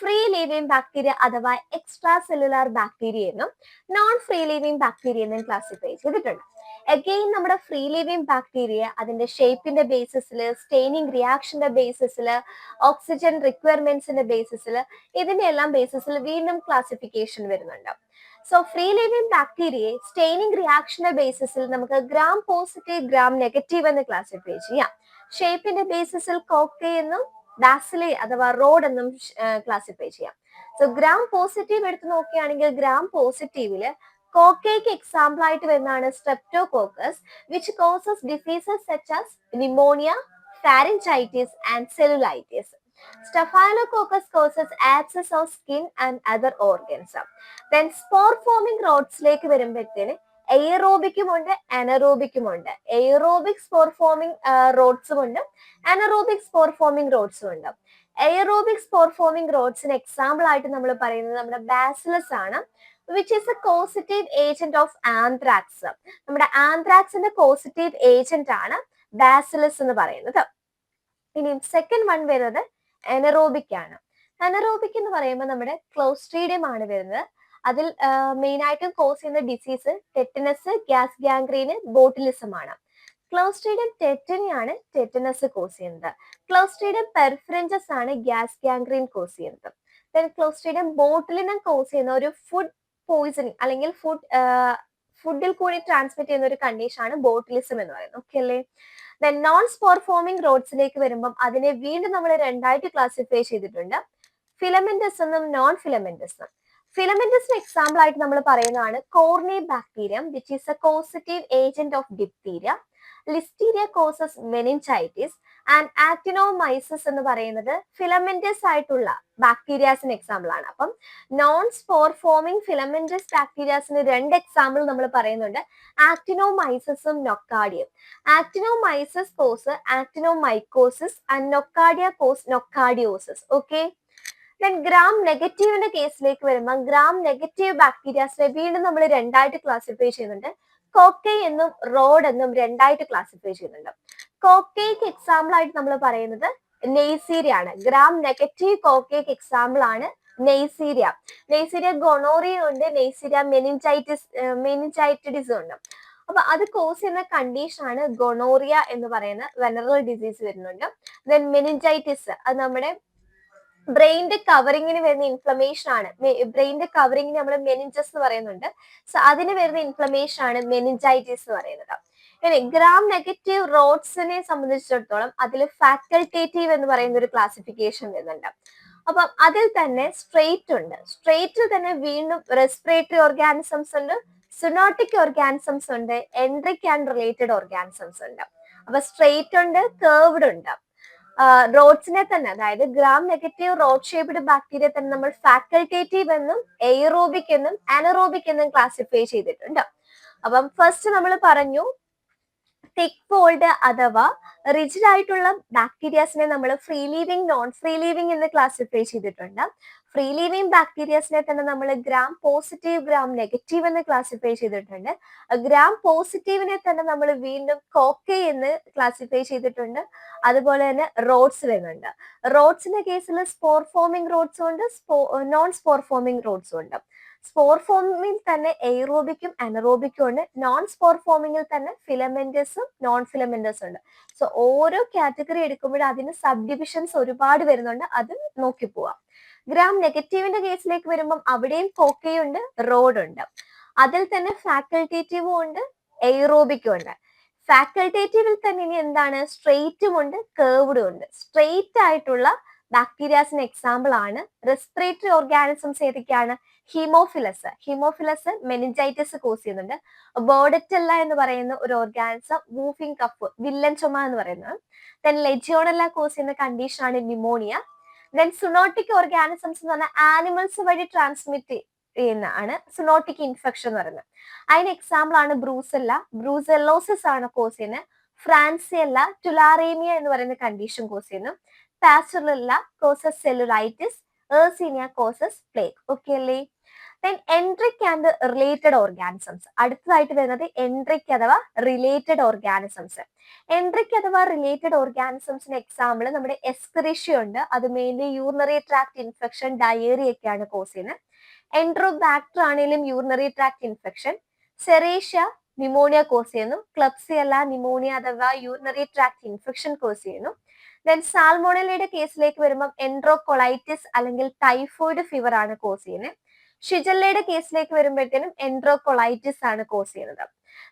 ഫ്രീ ലീവിങ് ബാക്ടീരിയ അഥവാ എക്സ്ട്രാ സെല്ലുലാർ ബാക്ടീരിയ എന്നും നോൺ ഫ്രീ ലീവിങ് ബാക്ടീരിയ എന്നും ക്ലാസിഫൈ ചെയ്തിട്ടുണ്ട്. അഗെയിൻ നമ്മുടെ ഫ്രീ ലീവിങ് ബാക്ടീരിയ അതിന്റെ ഷേപ്പിന്റെ ബേസിസിൽ, സ്റ്റെയിനിങ് റിയാക്ഷന്റെ ബേസിസിൽ, ഓക്സിജൻ റിക്വയർമെന്റ്സിന്റെ ബേസിസിൽ, ഇതിന്റെ എല്ലാം ബേസിസിൽ വീണ്ടും ക്ലാസിഫിക്കേഷൻ വരുന്നുണ്ട്. സോ ഫ്രീ ലിവിംഗ് ബാക്ടീരിയയെ സ്റ്റെയിനിങ് റിയാക്ഷന്റെ ബേസിസിൽ നമുക്ക് ഗ്രാം പോസിറ്റീവ്, ഗ്രാം നെഗറ്റീവ് എന്ന് ക്ലാസിഫൈ ചെയ്യാം. ഷേപ്പിന്റെ ബേസിസിൽ കോക്ടെ എന്നും ബാസിലെ അഥവാ റോഡ് എന്നും ക്ലാസിഫൈ ചെയ്യാം. സോ ഗ്രാം പോസിറ്റീവ് എടുത്ത് നോക്കുകയാണെങ്കിൽ ഗ്രാം പോസിറ്റീവില് കോക്കയ്ക്ക് എക്സാമ്പിൾ ആയിട്ട് വരുന്നതാണ് streptococcus, which causes diseases such as pneumonia, pharyngitis and cellulitis. Staphylococcus causes abscess of skin and other organs. Then spore forming rods ലേക്ക് വരുമ്പോഴത്തേന് എയറോബിക്കും ഉണ്ട്, അനറോബിക്കും ഉണ്ട്. എയറോബിക് സ്പോർ ഫോമിംഗ് റോഡ്സും ഉണ്ട്, അനറോബിക് സ്പോർ ഫോമിംഗ് റോഡ്സും ഉണ്ട്. എയറോബിക് സ്പോർ ഫോമിംഗ് റോഡ്സിന് example ആയിട്ട് നമ്മൾ പറയുന്നത് നമ്മുടെ ബാസിലസ് ആണ്, which is a causative agent of anthrax. നമ്മുടെ ആന്ത്രാക്സിന്റെ കോസിറ്റീവ് ഏജന്റ് ആണ് ബാസിലസ് എന്ന് പറയുന്നത്. ഇനി സെക്കൻഡ് വൺ വരുന്നത് എനറോബിക് ആണ്. എനറോബിക് എന്ന് പറയുമ്പോൾ നമ്മുടെ ക്ലോസ്ട്രീഡിയം ആണ് വരുന്നത്. അതിൽ മെയിൻ ആയിട്ടും കോസ് ചെയ്യുന്ന ഡിസീസ് ടെറ്റനസ്, ഗ്യാസ് ഗാംഗ്രീന്, ബോട്ടിലിസം ആണ്. ക്ലോസ്ട്രീഡിയം ടെറ്റനി ആണ് ടെറ്റനസ് കോസ് ചെയ്യുന്നത്. ക്ലോസ്ട്രീഡിയം പെർഫറൻജസ് ആണ് ഗ്യാസ് ഗാംഗ്രീൻ കോസ് ചെയ്യുന്നത്. ദെൻ ക്ലോസ്ട്രീഡിയം ബോട്ടിലിനം കോസ് ചെയ്യുന്ന ഒരു ഫുഡ് പോയിസണിങ് അല്ലെങ്കിൽ ഫുഡിൽ കൂടി ട്രാൻസ്മിറ്റ് ചെയ്യുന്ന ഒരു കണ്ടീഷൻ ആണ് ബോട്ടിലിസം എന്ന് പറയുന്നത്. ഓക്കെ അല്ലേ? ദെൻ നോൺ സ്പോർ ഫോമിംഗ് റോഡ്സിലേക്ക് വരുമ്പം അതിനെ വീണ്ടും നമ്മൾ രണ്ടായിട്ട് ക്ലാസിഫൈ ചെയ്തിട്ടുണ്ട്, ഫിലമെന്റസ് എന്നും നോൺ ഫിലമെന്റസ് എന്നും. ഫിലമെന്റസിന് എക്സാമ്പിൾ ആയിട്ട് നമ്മൾ പറയുന്നതാണ് corynebacterium, which is a causative agent of diphtheria. Listeria causes meningitis and actinomyces എന്ന് പറയുന്നത് ഫിലമെന്റസ് ആയിട്ടുള്ള ബാക്ടീരിയാസിന് എക്സാമ്പിൾ ആണ്. അപ്പം നോൺ സ്പോർ ഫോമിംഗ് ഫിലമെന്റസ് ബാക്ടീരിയാസിന് രണ്ട് എക്സാമ്പിൾ നമ്മൾ പറയുന്നുണ്ട്, ആക്ടിനോമൈസിസും നൊക്കാഡിയം. Actinomyces cause actinomycosis and nocardia cause nocardiosis. Okay. Then gram നെഗറ്റീവിന്റെ കേസിലേക്ക് വരുമ്പോൾ ഗ്രാം നെഗറ്റീവ് ബാക്ടീരിയാസിനെ വീണ്ടും നമ്മൾ രണ്ടായിട്ട് ക്ലാസിഫൈ ചെയ്യുന്നുണ്ട്, കോക്കൈ എന്നും റോഡ് എന്നും രണ്ടായിട്ട് ക്ലാസിഫൈ ചെയ്യുന്നുണ്ട്. കോക്കൈക്ക് എക്സാമ്പിൾ ആയിട്ട് നമ്മൾ പറയുന്നത് നെയ്സീരിയ ആണ്. ഗ്രാം നെഗറ്റീവ് കോക്കൈക്ക് എക്സാമ്പിൾ ആണ് നെയ്സീരിയ. നെയ്സീരിയ ഗൊണോറിയ ഉണ്ട്, നെയ്സീരിയ മെനിഞ്ചൈറ്റിഡിസും ഉണ്ട്. അപ്പൊ അത് കോസ് ചെയ്യുന്ന കണ്ടീഷൻ ആണ് ഗൊണോറിയ എന്ന് പറയുന്ന വെനറൽ ഡിസീസ് വരുന്നുണ്ട്. ദെൻ മെനിഞ്ചൈറ്റിസ്, അത് നമ്മുടെ ബ്രെയിനിന്റെ കവറിങ്ങിന് വരുന്ന ഇൻഫ്ലമേഷൻ ആണ്. ബ്രെയിനിന്റെ കവറിങ്ങിന് നമ്മൾ മെനിഞ്ചസ് എന്ന് പറയുന്നുണ്ട്. സോ അതിന് വരുന്ന ഇൻഫ്ലമേഷൻ ആണ് മെനിഞ്ചൈറ്റിസ് എന്ന് പറയുന്നത്. ഇനി ഗ്രാം നെഗറ്റീവ് റോഡ്സിനെ സംബന്ധിച്ചിടത്തോളം അതിൽ ഫാക്കൽറ്റേറ്റീവ് എന്ന് പറയുന്ന ഒരു ക്ലാസിഫിക്കേഷൻ വരുന്നുണ്ട്. അപ്പം അതിൽ തന്നെ സ്ട്രെയിറ്റ് ഉണ്ട്. സ്ട്രെയിറ്റിൽ തന്നെ വീണ്ടും റെസ്പിറേറ്ററി ഓർഗാനിസംസ് ഉണ്ട്, സുനോട്ടിക് ഓർഗാനിസംസ് ഉണ്ട്, എൻട്രിക് ആൻഡ് റിലേറ്റഡ് ഓർഗാനിസംസ് ഉണ്ട്. അപ്പൊ സ്ട്രെയിറ്റ് ഉണ്ട്, കേർവ്ഡ് ഉണ്ട്. റോഡ്സിനെ തന്നെ, അതായത് gram negative rod shaped bacteria തന്നെ നമ്മൾ ഫാക്കൽറ്റേറ്റീവ് എന്നും എയറോബിക് എന്നും അനറോബിക് എന്നും ക്ലാസിഫൈ ചെയ്തിട്ടുണ്ട്. അപ്പം ഫസ്റ്റ് നമ്മൾ പറഞ്ഞു തിക് വോൾഡ് അഥവാ റിജിഡ് ആയിട്ടുള്ള ബാക്ടീരിയാസിനെ നമ്മൾ free leaving, non free living എന്ന് ക്ലാസിഫൈ ചെയ്തിട്ടുണ്ട്. ഫ്രീ ലീവിംഗ് ബാക്ടീരിയാസിനെ തന്നെ നമ്മൾ ഗ്രാം പോസിറ്റീവ്, ഗ്രാം നെഗറ്റീവ് എന്ന് ക്ലാസിഫൈ ചെയ്തിട്ടുണ്ട്. ഗ്രാം പോസിറ്റീവിനെ തന്നെ നമ്മൾ വീണ്ടും കോക്കെ എന്ന് ക്ലാസിഫൈ ചെയ്തിട്ടുണ്ട്. അതുപോലെ തന്നെ റോഡ്സ് വരുന്നുണ്ട്. റോഡ്സിന്റെ കേസിൽ സ്പോർ ഫോമിംഗ് റോഡ്സും ഉണ്ട്, നോൺ സ്പോർ ഫോമിംഗ് റോഡ്സും ഉണ്ട്. സ്പോർ ഫോമിൽ തന്നെ എയ്റോബിക്കും അനറോബിക്കും ഉണ്ട്. നോൺ സ്പോർ ഫോമിങ്ങിൽ തന്നെ ഫിലമെന്റസും നോൺ ഫിലമെന്റസും ഉണ്ട്. സോ ഓരോ കാറ്റഗറി എടുക്കുമ്പോഴും അതിന് സബ് ഡിവിഷൻസ് ഒരുപാട് വരുന്നുണ്ട്. അത് നോക്കി പോവാം. ഗ്രാം നെഗറ്റീവിന്റെ കേസിലേക്ക് വരുമ്പം അവിടെയും കോക്കയുണ്ട്, റോഡ് ഉണ്ട്. അതിൽ തന്നെ ഫാക്കൽറ്റേറ്റീവും ഉണ്ട്, എയ്റോബിക്കും ഉണ്ട്. ഫാക്കൽറ്റേറ്റീവിൽ തന്നെ ഇനി എന്താണ്, സ്ട്രെയിറ്റും ഉണ്ട്, കേർവ്ഡും ഉണ്ട്. സ്ട്രെയിറ്റ് ആയിട്ടുള്ള ബാക്ടീരിയാസിന് എക്സാമ്പിൾ ആണ് റെസ്പിറേറ്ററി ഓർഗാനിസംസ്. ഏതൊക്കെയാണ്? ഹീമോഫിലസ് മെനിഞ്ചൈറ്റിസ് കോസ് ചെയ്യുന്നുണ്ട്. ബോർഡറ്റെല്ല എന്ന് പറയുന്ന ഒരു ഓർഗാനിസം വൂഫിംഗ് കഫ്, വില്ലൻ ചുമ എന്ന് പറയുന്നത്. ദെൻ ലെജിയോണെല്ല കോസ് ചെയ്യുന്ന കണ്ടീഷൻ ആണ് ന്യൂമോണിയ. ദെൻ സുനോട്ടിക് ഓർഗാനിസംസ് എന്ന് പറഞ്ഞാൽ ആനിമൽസ് വഴി ട്രാൻസ്മിറ്റ് ചെയ്യുന്നതാണ് സുനോട്ടിക് ഇൻഫെക്ഷൻ എന്ന് പറയുന്നത്. അതിന് എക്സാമ്പിൾ ആണ് ബ്രൂസെല്ല, ബ്രൂസെല്ലോസിസ് ആണ് കോസ് ചെയ്യുന്നത്. ഫ്രാൻസിയല്ല ടുലാറേമിയ എന്ന് പറയുന്ന കണ്ടീഷൻ കോസ് ചെയ്യുന്നു. Pasteurella causes cellulitis, yersinia causes plague. Okay അല്ലേ? Then enteric and related organisms. അടുത്തതായിട്ട് വരുന്നത് എൻട്രിക് അഥവാ റിലേറ്റഡ് ഓർഗാനിസംസ്. എൻട്രിക് അഥവാ റിലേറ്റഡ് ഓർഗാനിസംസിന് എക്സാമ്പിൾ നമ്മുടെ എസ്കറിഷ്യ ഉണ്ട്. അത് mainly urinary tract infection, diarrhoea ഒക്കെയാണ് കോസ് ചെയ്യുന്നത്. എൻട്രോബാക്ടർ ആണെങ്കിലും urinary tract infection. Serratia pneumonia cause ചെയ്യുന്നു. ക്ലബ്സിയല്ല ന്യൂമോണിയ അഥവാ യൂറിനറി ട്രാക്ട് ഇൻഫെക്ഷൻ കോസ് ചെയ്യുന്നു. ദെൻ സാൽമോണലയുടെ കേസിലേക്ക് വരുമ്പോൾ എൻട്രോകൊളൈറ്റിസ് അല്ലെങ്കിൽ ടൈഫോയിഡ് ഫീവർ ആണ് കോസ് ചെയ്യുന്നത്. ഷിജല്ലയുടെ കേസിലേക്ക് വരുമ്പോഴത്തേനും എൻട്രോകൊളൈറ്റിസ് ആണ് കോസ് ചെയ്യുന്നത്.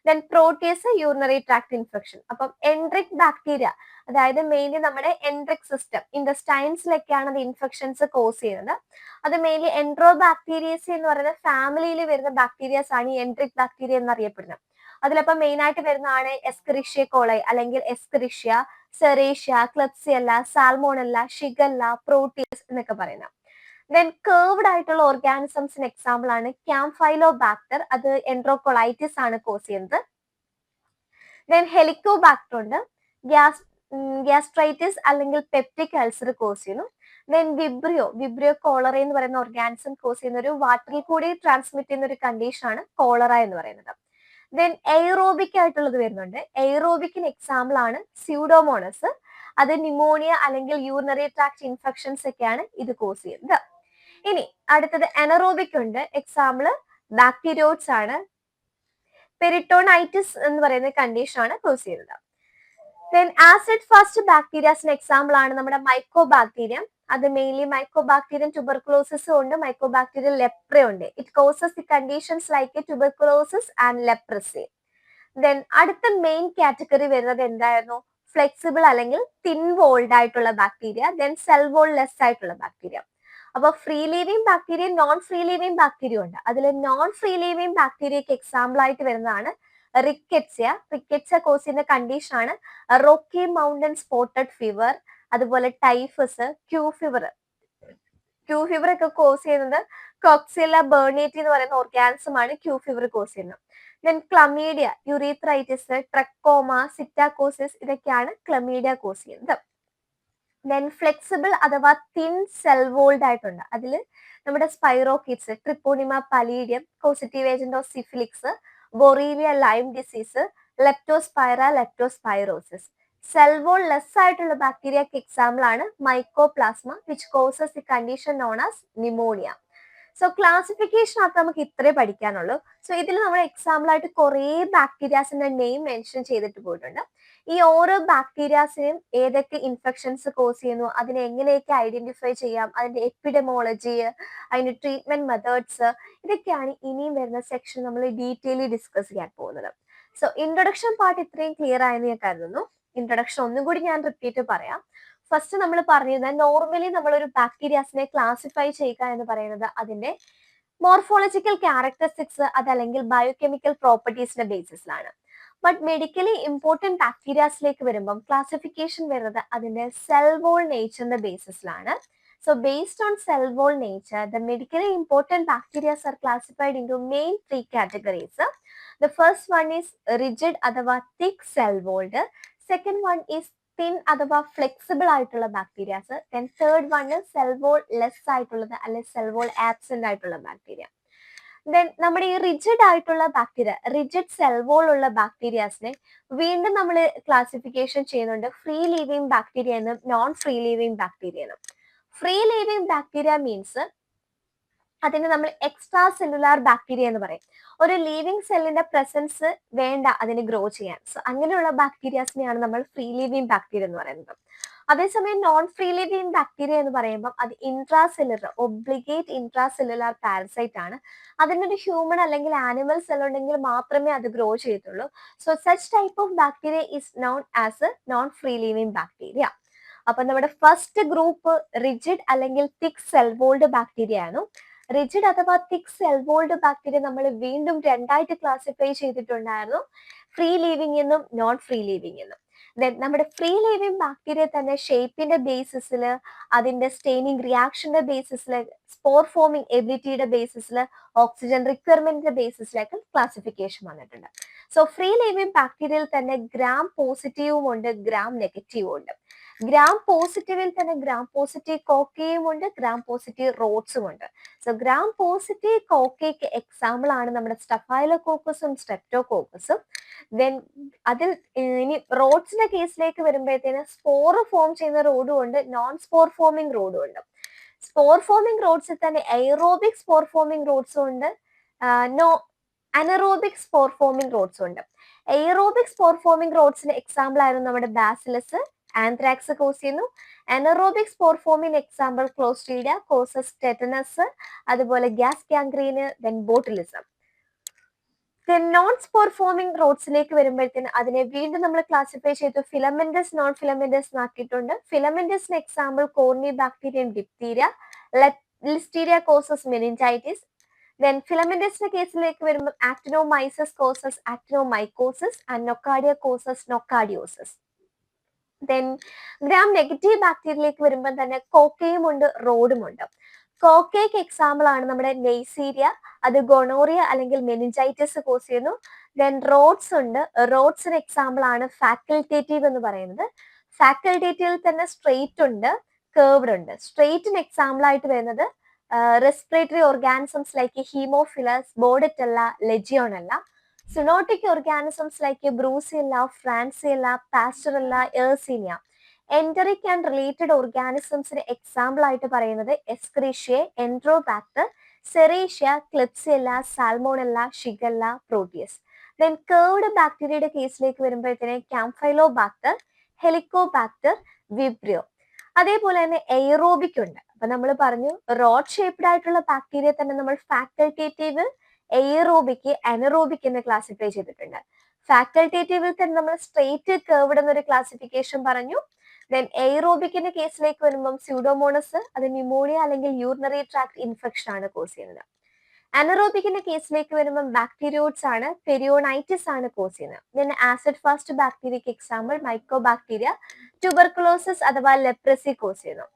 Then Proteus urinary tract infection. അപ്പം എൻട്രിക് ബാക്ടീരിയ, അതായത് മെയിൻലി നമ്മുടെ എൻട്രിക് സിസ്റ്റം ഇൻഡസ്റ്റൈൻസിലൊക്കെയാണ് അത് ഇൻഫെക്ഷൻസ് കോസ് ചെയ്യുന്നത്. അത് മെയിൻലി എൻട്രോ ബാക്ടീരിയസ് എന്ന് പറയുന്ന ഫാമിലിയിൽ വരുന്ന ബാക്ടീരിയസ് ആണ് ഈ എൻട്രിക് ബാക്ടീരിയ എന്നറിയപ്പെടുന്നത്. അതിലപ്പം മെയിൻ ആയിട്ട് വരുന്നതാണ് എസ്കറിഷ്യ കോളൈ അല്ലെങ്കിൽ എസ്കറിഷ്യ, സെറേഷ്യ, ക്ലബ്സിയല്ല, സാൽമോണല്ല, ഷിഗല്ല, പ്രോട്ടിയസ് എന്നൊക്കെ പറയുന്നത്. ദെൻ കേർവ്ഡ് ആയിട്ടുള്ള ഓർഗാനിസംസിന് എക്സാമ്പിൾ ആണ് ക്യാംഫൈലോബാക്ടർ, അത് എൻട്രോകൊളൈറ്റിസ് ആണ് കോസ് ചെയ്യുന്നത്. ദെൻ ഹെലിക്കോബാക്ടർ ഉണ്ട്, ഗ്യാസ്ട്രൈറ്റിസ് അല്ലെങ്കിൽ പെപ്റ്റിക് അൾസർ കോസ് ചെയ്യുന്നു. ദെൻ വിബ്രിയോ കോളറ എന്ന് പറയുന്ന ഓർഗാനിസം കോസ് ചെയ്യുന്ന ഒരു വാട്ടറിൽ കൂടി ട്രാൻസ്മിറ്റ് ചെയ്യുന്ന ഒരു കണ്ടീഷൻ ആണ് കോളറ എന്ന് പറയുന്നത്. ദെൻ എയ്റോബിക് ആയിട്ടുള്ളത് വരുന്നുണ്ട്. എയ്റോബിക്കിന് എക്സാമ്പിൾ ആണ് സ്യൂഡോമോണസ്, അത് ന്യൂമോണിയ അല്ലെങ്കിൽ യൂറിനറി ട്രാക്ട് ഇൻഫെക്ഷൻസ് ഒക്കെയാണ് ഇത് കോസ് ചെയ്യുന്നത്. ഇനി അടുത്തത് അനറോബിക് ഉണ്ട്. എക്സാമ്പിൾ ബാക്ടീരിയോട്സ് ആണ്. പെരിട്ടോണൈറ്റിസ് എന്ന് പറയുന്ന കണ്ടീഷൻ ആണ് കോസ് ചെയ്യുന്നത്. ദെൻ ആസിഡ് ഫാസ്റ്റ് ബാക്ടീരിയാസിന് എക്സാമ്പിൾ ആണ് നമ്മുടെ മൈക്കോബാക്ടീരിയം. അത് മെയിൻലി മൈക്കോബാക്ടീരിയം ട്യൂബർകുലോസിസും ഉണ്ട്, മൈക്കോബാക്ടീരിയം ലെപ്ര ഉണ്ട്. It causes the conditions like tuberculosis and leprosy. Then അടുത്ത മെയിൻ കാറ്റഗറി വരുന്നത് എന്തായിരുന്നു? ഫ്ലെക്സിബിൾ അല്ലെങ്കിൽ തിൻ വോൾഡ് ആയിട്ടുള്ള bacteria, then cell wall less ആയിട്ടുള്ള ബാക്ടീരിയ. അപ്പൊ free living bacteria, non free living bacteria ഉണ്ട്. അതിൽ നോൺ ഫ്രീ ലീവിംഗ് ബാക്ടീരിയക്ക് എക്സാമ്പിൾ ആയിട്ട് വരുന്നതാണ് റിക്കറ്റ്സിയ കോസ് ചെയ്യുന്ന കണ്ടീഷൻ ആണ് റോക്കി മൗണ്ടൻ സ്പോട്ടഡ് ഫീവർ, അതുപോലെ ടൈഫസ്, ക്യൂ ഫീവർ ഒക്കെ കോസ് ചെയ്യുന്നത് കോക്സില്ല ബേർണേറ്റി എന്ന് പറയുന്ന ഓർഗാനിസം ആണ് ക്യൂ ഫീവർ കോസ് ചെയ്യുന്നത്. Then chlamydia, urethritis, trachoma, psittacosis ഇതൊക്കെയാണ് ക്ലമീഡിയ കോസ് ചെയ്യുന്നത്. ദെൻ ഫ്ലെക്സിബിൾ അഥവാ തിൻ സെൽ വോൾഡ് ആയിട്ടുണ്ട്. അതിൽ നമ്മുടെ spirochetes, treponema pallidum, positive agent of syphilis, borrelia Lyme disease, leptospira, leptospirosis. Cell wall less ആയിട്ടുള്ള ബാക്ടീരിയക്ക് എക്സാമ്പിൾ ആണ് mycoplasma, which causes the condition known as pneumonia. So ക്ലാസിഫിക്കേഷനകത്ത് നമുക്ക് ഇത്രേ പഠിക്കാനുള്ളൂ. സോ ഇതിൽ നമ്മൾ എക്സാമ്പിൾ ആയിട്ട് കുറേ ബാക്ടീരിയാസിന്റെ നെയിം മെൻഷൻ ചെയ്തിട്ട് പോയിട്ടുണ്ട്. ഈ ഓരോ ബാക്ടീരിയാസിനും ഏതൊക്കെ ഇൻഫെക്ഷൻസ് കോസ് ചെയ്യുന്നു, അതിനെ എങ്ങനെയൊക്കെ ഐഡന്റിഫൈ ചെയ്യാം, അതിന്റെ എപ്പിഡമോളജി, അതിന്റെ ട്രീറ്റ്മെന്റ് മെത്തേഡ്സ്, ഇതൊക്കെയാണ് ഇനിയും വരുന്ന സെക്ഷൻ നമ്മൾ ഡീറ്റെയിലി ഡിസ്കസ് ചെയ്യാൻ പോകുന്നത്. സോ ഇൻട്രൊഡക്ഷൻ പാർട്ട് ഇത്രയും ക്ലിയർ ആയെന്ന് ഞാൻ കരുതുന്നു. ഇൻട്രൊഡക്ഷൻ ഒന്നും കൂടി ഞാൻ റിപ്പീറ്റ് പറയാം. ഫസ്റ്റ് നമ്മൾ പറഞ്ഞത് നോർമലി നമ്മളൊരു ബാക്ടീരിയാസിനെ ക്ലാസിഫൈ ചെയ്യുക എന്ന് പറയുന്നത് അതിന്റെ മോർഫോളജിക്കൽ ക്യാരക്ടറിസ്റ്റിക്സ് അതല്ലെങ്കിൽ ബയോകെമിക്കൽ പ്രോപ്പർട്ടീസിന്റെ ബേസിസിലാണ്. ബട്ട് മെഡിക്കലി ഇമ്പോർട്ടന്റ് ബാക്ടീരിയാസിലേക്ക് വരുമ്പം ക്ലാസിഫിക്കേഷൻ വരുന്നത് അതിന്റെ സെൽ വോൾ നേച്ചറിന്റെ ബേസിസിലാണ്. So based on cell wall nature, the medically important bacteria are classified into main three categories. The first one is rigid അഥവാ thick cell walled. Second one is thin അഥവാ flexible ആയിട്ടുള്ള bacterias. Then third one cell wall less ആയിട്ടുള്ളത് അല്ലെങ്കിൽ cell wall absent ആയിട്ടുള്ള bacteria. Then നമ്മുടെ ഈ rigid ആയിട്ടുള്ള bacteria, rigid cell wall ഉള്ള ബാക്ടീരിയാസിനെ വീണ്ടും നമ്മൾ ക്ലാസിഫിക്കേഷൻ ചെയ്യുന്നുണ്ട് ഫ്രീ ലീവിങ് ബാക്ടീരിയ എന്നും നോൺ ഫ്രീ ലീവിങ് ബാക്ടീരിയ എന്നും. ഫ്രീ ലീവിങ് ബാക്ടീരിയ മീൻസ് അതിന് നമ്മൾ എക്സ്ട്രാ സെല്ലുലാർ ബാക്ടീരിയ എന്ന് പറയും. ഒരു ലീവിങ് സെല്ലിന്റെ പ്രസൻസ് വേണ്ട അതിന് ഗ്രോ ചെയ്യാൻ. സോ അങ്ങനെയുള്ള ബാക്ടീരിയാസിനെയാണ് നമ്മൾ ഫ്രീ ലീവിങ് ബാക്ടീരിയ എന്ന് പറയുന്നത്. അതേസമയം നോൺ ഫ്രീ ലിവിങ് ബാക്ടീരിയ എന്ന് പറയുമ്പോൾ അത് intra cellular, obligate intra cellular parasite ആണ്. അതിനൊരു ഹ്യൂമൻ അല്ലെങ്കിൽ ആനിമൽ സെൽ ഉണ്ടെങ്കിൽ മാത്രമേ അത് ഗ്രോ ചെയ്യത്തുള്ളൂ. So such type of bacteria is known as a non free living bacteria. അപ്പൊ നമ്മുടെ ഫസ്റ്റ് ഗ്രൂപ്പ് റിജിഡ് അല്ലെങ്കിൽ തിക് സെൽ വോൾഡ് ബാക്ടീരിയ ആണ്. റിജിഡ് അഥവാ തിക് സെൽ വോൾഡ് ബാക്ടീരിയ നമ്മൾ വീണ്ടും രണ്ടായിട്ട് ക്ലാസിഫൈ ചെയ്തിട്ടുണ്ടായിരുന്നു, ഫ്രീ ലീവിങ് എന്നും നോൺ ഫ്രീ ലീവിങ് എന്നും. ദെൻ നമ്മുടെ ഫ്രീ ലീവിങ് ബാക്ടീരിയ തന്നെ ഷേപ്പിന്റെ ബേസിസിൽ, അതിന്റെ സ്റ്റെയിനിങ് റിയാക്ഷന്റെ ബേസിസിൽ, സ്പോർ ഫോമിങ് എബിലിറ്റിയുടെ ബേസിസിൽ, ഓക്സിജൻ റിക്വയർമെന്റിന്റെ ബേസിസിലേക്ക് ക്ലാസിഫിക്കേഷൻ വന്നിട്ടുണ്ട്. സോ ഫ്രീ ലീവിങ് ബാക്ടീരിയയിൽ തന്നെ ഗ്രാം പോസിറ്റീവും ഉണ്ട്, ഗ്രാം നെഗറ്റീവും ഉണ്ട്. ഗ്രാം പോസിറ്റീവിൽ തന്നെ ഗ്രാം പോസിറ്റീവ് കോക്കയും ഉണ്ട്, ഗ്രാം പോസിറ്റീവ് റോഡ്സും ഉണ്ട്. സോ ഗ്രാം പോസിറ്റീവ് കോക്കയ്ക്ക് എക്സാമ്പിൾ ആണ് നമ്മുടെ സ്റ്റഫൈലോകോക്കസും സ്ട്രെപ്റ്റോകോക്കസും. ദെൻ അതിൽ ഇനി റോഡ്സിന്റെ കേസിലേക്ക് വരുമ്പോഴത്തേന് സ്പോർ ഫോം ചെയ്യുന്ന റോഡും ഉണ്ട്, നോൺ സ്പോർ ഫോമിംഗ് റോഡും ഉണ്ട്. സ്പോർ ഫോമിംഗ് റോഡ്സിൽ തന്നെ എയറോബിക് സ്പോർ ഫോമിംഗ് റോഡ്സും ഉണ്ട്, അനറോബിക് സ്പോർ ഫോമിംഗ് റോഡ്സും ഉണ്ട്. എയറോബിക് സ്പോർ ഫോമിംഗ് റോഡ്സിന് എക്സാമ്പിൾ ആയിരുന്നു നമ്മുടെ ബാസിലസ്, ആന്ത്രാക്സ് കോസ് ചെയ്യുന്നു. Anaerobic spore forming example clostridia, causes tetanus, അതുപോലെ gas gangrene, then botulism. Non spore forming റോഡ്സിലേക്ക് വരുമ്പോഴത്തേന് അതിനെ വീണ്ടും നമ്മൾ ക്ലാസിഫൈ ചെയ്തു ഫിലമെന്റസ്, നോൺ ഫിലമെന്റസ് ആക്കിയിട്ടുണ്ട്. ഫിലമെന്റസിന് example corynebacterium, diphtheria, listeria causes meningitis. Then ഫിലമെന്റസിന്റെ കേസിലേക്ക് വരുമ്പോൾ actinomyces causes actinomycosis and nocardia causes nocardiosis. Then gram negative ബാക്ടീരിയയിലേക്ക് വരുമ്പോൾ തന്നെ കോക്കയും ഉണ്ട്, റോഡും ഉണ്ട്. കോക്കയ്ക്ക് എക്സാമ്പിൾ ആണ് നമ്മുടെ നെയ്സീരിയ, അത് ഗൊണോറിയ അല്ലെങ്കിൽ മെനിഞ്ചൈറ്റിസ് കോസ് ചെയ്യുന്നു. ദെൻ റോഡ്സ് ഉണ്ട്, റോഡ്സിന് എക്സാമ്പിൾ ആണ് ഫാക്കൽറ്റേറ്റീവ് എന്ന് പറയുന്നത്. ഫാക്കൽറ്റേറ്റീവിൽ തന്നെ സ്ട്രെയിറ്റ് ഉണ്ട്, കേർവ്ഡ് ഉണ്ട്. സ്ട്രെയിറ്റിന് എക്സാമ്പിൾ ആയിട്ട് വരുന്നത് respiratory organisms like haemophilus, bordetella, legionella. Zoonotic organisms like Brucella, Francisella, Pastorella, Yersinia. Enteric and related organisms example ആയിട്ട് പറയുന്നത് escherichia, enterobacter, serratia, klebsiella, salmonella, shigella, proteus. Then curved ബാക്ടീരിയയുടെ കേസിലേക്ക് വരുമ്പോഴത്തേന് ക്യാംഫൈലോബാക്ടർ, ഹെലിക്കോബാക്ടർ, വിബ്രിയോ. അതേപോലെ തന്നെ എയറോബിക് ഉണ്ട്. അപ്പൊ നമ്മൾ പറഞ്ഞു റോഡ് ഷേപ്ഡ് ആയിട്ടുള്ള ബാക്ടീരിയ തന്നെ നമ്മൾ ഫാക്കൽറ്റേറ്റീവ്, എയറോബിക്, അനറോബിക് എന്ന് ക്ലാസിഫൈ ചെയ്തിട്ടുണ്ട്. ഫാക്കൽറ്റേറ്റീവിൽ തന്നെ നമ്മൾ സ്ട്രെയിറ്റ്, കേർവ്ഡ് എന്നൊരു ക്ലാസിഫിക്കേഷൻ പറഞ്ഞു. ദെൻ എയറോബിക്കിന്റെ കേസിലേക്ക് വരുമ്പോൾ സ്യൂഡോമോണസ്, അത് ന്യൂമോണിയ അല്ലെങ്കിൽ യൂറിനറി ട്രാക്ട് ഇൻഫെക്ഷൻ ആണ് കോസ് ചെയ്യുന്നത്. അനറോബിക്കിന്റെ കേസിലേക്ക് വരുമ്പോൾ ബാക്ടീരിയോട്സ് ആണ്, പെരിയോണൈറ്റിസ് ആണ് കോസ് ചെയ്യുന്നത്. ദെൻ ആസിഡ് ഫാസ്റ്റ് ബാക്ടീരിയക്ക് എക്സാമ്പിൾ മൈക്കോബാക്ടീരിയ, ട്യൂബർകുലോസിസ് അഥവാ ലെപ്രസി കോസ് ചെയ്യുന്നു.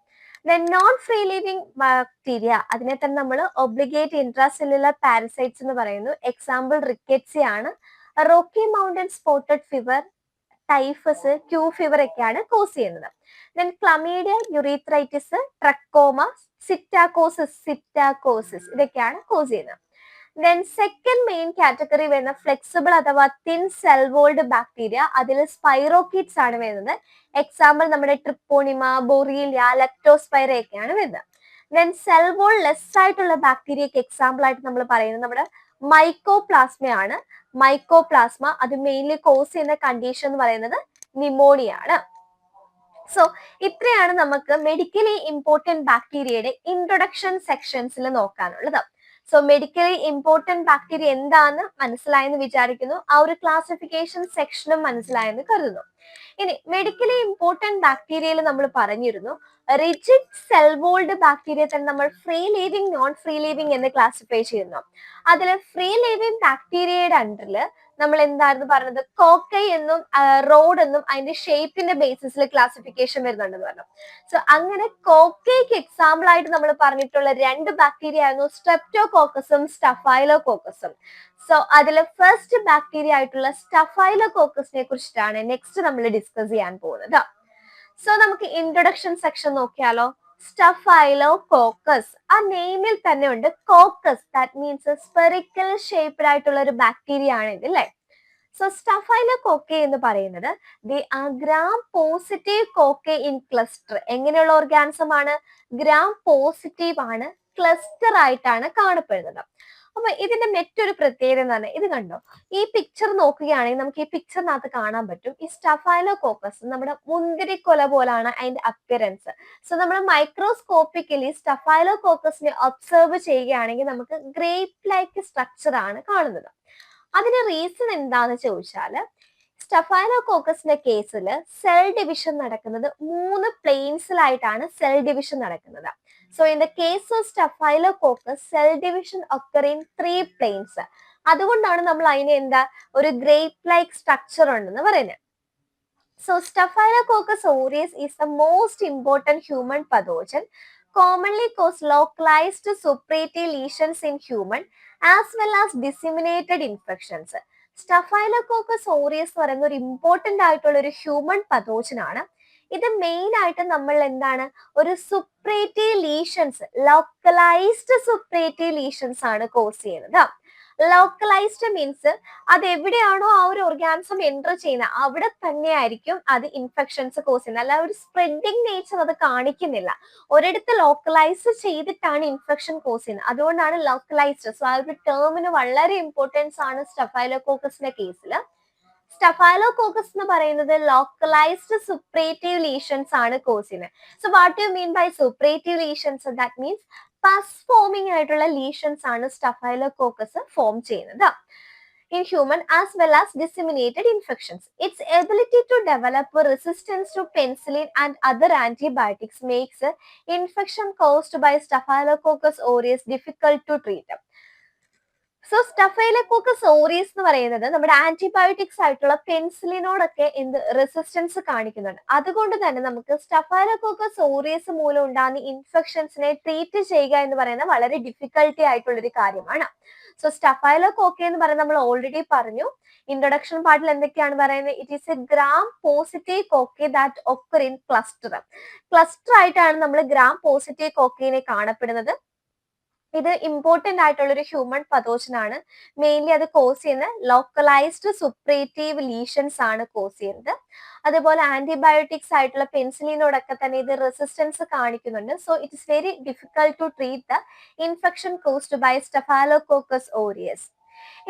Then non free living bacteria, അതിനെ തന്നെ നമ്മൾ ഒബ്ലിഗേറ്റ് ഇൻട്രാസെല്ലുലാർ പാരസൈറ്റ്സ് എന്ന് പറയുന്നു. എക്സാമ്പിൾ റിക്കറ്റ്സി ആണ്, Rocky Mountain spotted fever, typhus, Q fever ഒക്കെയാണ് കോസ് ചെയ്യുന്നത്. Then chlamydia, urethritis, trachoma, psittacosis ഇതൊക്കെയാണ് കോസ് ചെയ്യുന്നത്. ദെൻ സെക്കൻഡ് മെയിൻ കാറ്റഗറി വരുന്ന ഫ്ലെക്സിബിൾ അഥവാ തിൻ സെൽ വോൾഡ് ബാക്ടീരിയ, അതിൽ സ്പൈറോക്കീറ്റ്സ് ആണ് വരുന്നത്. എക്സാമ്പിൾ നമ്മുടെ ട്രിപ്പോണിമ, ബൊറീലിയ, ലെപ്റ്റോസ്പൈറ ഒക്കെയാണ് വരുന്നത്. ദെൻ സെൽ വോൾ ലെസ് ആയിട്ടുള്ള ബാക്ടീരിയക്ക് എക്സാമ്പിൾ ആയിട്ട് നമ്മൾ പറയുന്നത് നമ്മുടെ മൈക്കോപ്ലാസ്മയാണ്. മൈക്കോപ്ലാസ്മ അത് മെയിൻലി കോസ് ചെയ്യുന്ന കണ്ടീഷൻ എന്ന് പറയുന്നത് നിമോണിയ ആണ്. സോ ഇത്രയാണ് നമുക്ക് മെഡിക്കലി ഇമ്പോർട്ടന്റ് ബാക്ടീരിയയുടെ ഇൻട്രൊഡക്ഷൻ സെക്ഷൻസിൽ നോക്കാനുള്ളത്. സോ മെഡിക്കലി ഇമ്പോർട്ടന്റ് ബാക്ടീരിയ എന്താന്ന് മനസ്സിലായെന്ന് വിചാരിക്കുന്നു. ആ ഒരു ക്ലാസിഫിക്കേഷൻ സെക്ഷനും മനസ്സിലായെന്ന് കരുതുന്നു. ഇനി മെഡിക്കലി ഇമ്പോർട്ടന്റ് ബാക്ടീരിയയിൽ നമ്മൾ പറഞ്ഞിരുന്നു റിജിഡ് സെൽ വോൾഡ് ബാക്ടീരിയ തന്നെ നമ്മൾ free living non free living എന്ന് ക്ലാസിഫൈ ചെയ്യുന്നു. അതിൽ ഫ്രീ ലീവിങ് ബാക്ടീരിയയുടെ അണ്ടറിൽ നമ്മൾ എന്തായിരുന്നു പറഞ്ഞത്, കോക്കൈ എന്നും റോഡ് എന്നും അതിന്റെ ഷേപ്പിന്റെ ബേസിസിൽ ക്ലാസിഫിക്കേഷൻ വരുന്നുണ്ടെന്ന് പറഞ്ഞു. സോ അങ്ങനെ കോക്കൈക്ക് എക്സാമ്പിൾ ആയിട്ട് നമ്മൾ പറഞ്ഞിട്ടുള്ള രണ്ട് ബാക്ടീരിയ ആയിരുന്നു സ്ട്രെപ്റ്റോകോക്കസും സ്റ്റഫൈലോകോക്കസും. സോ അതിൽ ഫസ്റ്റ് ബാക്ടീരിയ ആയിട്ടുള്ള സ്റ്റഫൈലോകോക്കസിനെ കുറിച്ചിട്ടാണ് നെക്സ്റ്റ് നമ്മൾ ഡിസ്കസ് ചെയ്യാൻ പോകുന്നത്. സോ നമുക്ക് ഇൻട്രൊഡക്ഷൻ സെക്ഷൻ നോക്കിയാലോ. സ്റ്റഫൈലോകോക്കസ്, ആ നെയിമിൽ തന്നെ ഉണ്ട് caucus, that means spherical shaped ആയിട്ടുള്ള ഒരു ബാക്ടീരിയ ആണ് ഇത്, അല്ലേ? സോ സ്റ്റഫൈലോകോക്കെ എന്ന് പറയുന്നത് the gram positive Koke in cluster. എങ്ങനെയുള്ള ഓർഗാനിസം ആണ്? ഗ്രാം പോസിറ്റീവ് ആണ്, ക്ലസ്റ്റർ ആയിട്ടാണ് കാണപ്പെടുന്നത്. അപ്പൊ ഇതിന്റെ മറ്റൊരു പ്രത്യേകത എന്ന് പറഞ്ഞാൽ ഇത് കണ്ടോ, ഈ പിക്ചർ നോക്കുകയാണെങ്കിൽ നമുക്ക് ഈ പിക്ചറിനകത്ത് കാണാൻ പറ്റും ഈ സ്റ്റഫൈലോകോക്കസ് നമ്മുടെ മുന്തിരിക്കൊല പോലാണ് അതിന്റെ അപ്പിയറൻസ്. സോ നമ്മൾ മൈക്രോസ്കോപ്പിക്കലി സ്റ്റഫൈലോകോക്കസിനെ ഒബ്സർവ് ചെയ്യുകയാണെങ്കിൽ നമുക്ക് ഗ്രേപ്പ് ലൈക്ക് സ്ട്രക്ചർ ആണ് കാണുന്നത്. അതിന് റീസൺ എന്താന്ന് ചോദിച്ചാല് സ്റ്റഫൈലോകോക്കസിന്റെ കേസിൽ സെൽ ഡിവിഷൻ നടക്കുന്നത് 3 പ്ലെയിൻസിലായിട്ടാണ് സെൽ ഡിവിഷൻ നടക്കുന്നത്. So in the case of staphylococcus cell division occur in 3 planes. അതുകൊണ്ടാണ് നമ്മൾ അതിന് എന്താ ഒരു ഗ്രേപ്പ് ലൈക്ക് സ്ട്രക്ചർ ഉണ്ടെന്ന് പറയുന്നത്. So Staphylococcus aureus is the most important human pathogen, commonly cause localized suppurative lesions in human as well as disseminated infections. Staphylococcus aureus എന്ന് പറയുന്ന ഒരു ഇമ്പോർട്ടന്റ് ആയിട്ടുള്ള ഒരു ഹ്യൂമൻ പതോജൻ ആണ്. ഇത് മെയിൻ ആയിട്ട് നമ്മൾ എന്താണ് ഒരു സുപ്രേറ്റീവ് ലീഷൻസ്, ലോക്കലൈസ്ഡ് സുപ്രേറ്റീവ് ലീഷൻസ് ആണ് കോസ് ചെയ്യുന്നത്. ലോക്കലൈസ്ഡ് മീൻസ് അത് എവിടെയാണോ ആ ഒരു ഓർഗാനിസം എൻറ്റർ ചെയ്യുന്നത് അവിടെ തന്നെയായിരിക്കും അത് ഇൻഫെക്ഷൻസ് കോസ് ചെയ്യുന്നത്. അല്ല ഒരു സ്പ്രെഡിങ് നേച്ചർ അത് കാണിക്കുന്നില്ല. ഒരിടത്ത് ലോക്കലൈസ് ചെയ്തിട്ടാണ് ഇൻഫെക്ഷൻ കോസ് ചെയ്യുന്നത്. അതുകൊണ്ടാണ് ലോക്കലൈസ്ഡ്. സോ ആ ഒരു ടേമിന് വളരെ ഇമ്പോർട്ടൻസ് ആണ് സ്റ്റഫൈലോകോക്കസിന്റെ കേസിൽ. സ്റ്റഫൈലോകോക്കസ് എന്ന് പറയുന്നത് ലോക്കലൈസ്ഡ് സുപ്രേറ്റീവ് ലീഷൻസ് ആണ് കോസ് ചെയ്യുന്നത്. So what you mean by suppurative lesions? That means pus forming ആയിട്ടുള്ള ലീഷൻസ് ആണ് സ്റ്റഫൈലോകോക്കസ് ഫോം ചെയ്യുന്നത് in human as well as disseminated infections. Its ability to develop resistance to penicillin and other antibiotics makes infection caused by Staphylococcus aureus difficult to treat. So Staphylococcus aureus എന്ന് പറയുന്നത് നമ്മുടെ antibiotics ആയിട്ടുള്ള പെൻസിലിനോടൊക്കെ എന്ത് resistance കാണിക്കുന്നുണ്ട്. അതുകൊണ്ട് തന്നെ നമുക്ക് Staphylococcus ഓറിയസ് മൂലം ഉണ്ടാകുന്ന ഇൻഫെക്ഷൻസിനെ ട്രീറ്റ് ചെയ്യുക എന്ന് പറയുന്നത് വളരെ ഡിഫിക്കൽട്ടി ആയിട്ടുള്ള ഒരു കാര്യമാണ്. സോ സ്റ്റഫൈലോകോക്കെ എന്ന് പറയുന്നത് നമ്മൾ ഓൾറെഡി പറഞ്ഞു ഇൻട്രൊഡക്ഷൻ പാർട്ടിൽ എന്തൊക്കെയാണ് പറയുന്നത്. It is A gram positive Koke that occur in cluster. Cluster ആയിട്ടാണ് നമ്മൾ ഗ്രാം പോസിറ്റീവ് കോക്കയിനെ കാണപ്പെടുന്നത്. ഇത് ഇമ്പോർട്ടന്റ് ആയിട്ടുള്ള ഒരു ഹ്യൂമൻ പതോജൻ ആണ്. മെയിൻലി അത് കോസ് ചെയ്യുന്ന ലോക്കലൈസ്ഡ് സുപ്രേറ്റീവ് ലീഷൻസ് ആണ് കോസ് ചെയ്യുന്നത്. അതുപോലെ ആന്റിബയോട്ടിക്സ് ആയിട്ടുള്ള പെൻസിലിനോടൊക്കെ തന്നെ ഇത് റെസിസ്റ്റൻസ് കാണിക്കുന്നുണ്ട്. So it is very difficult to treat the infection caused by staphylococcus aureus.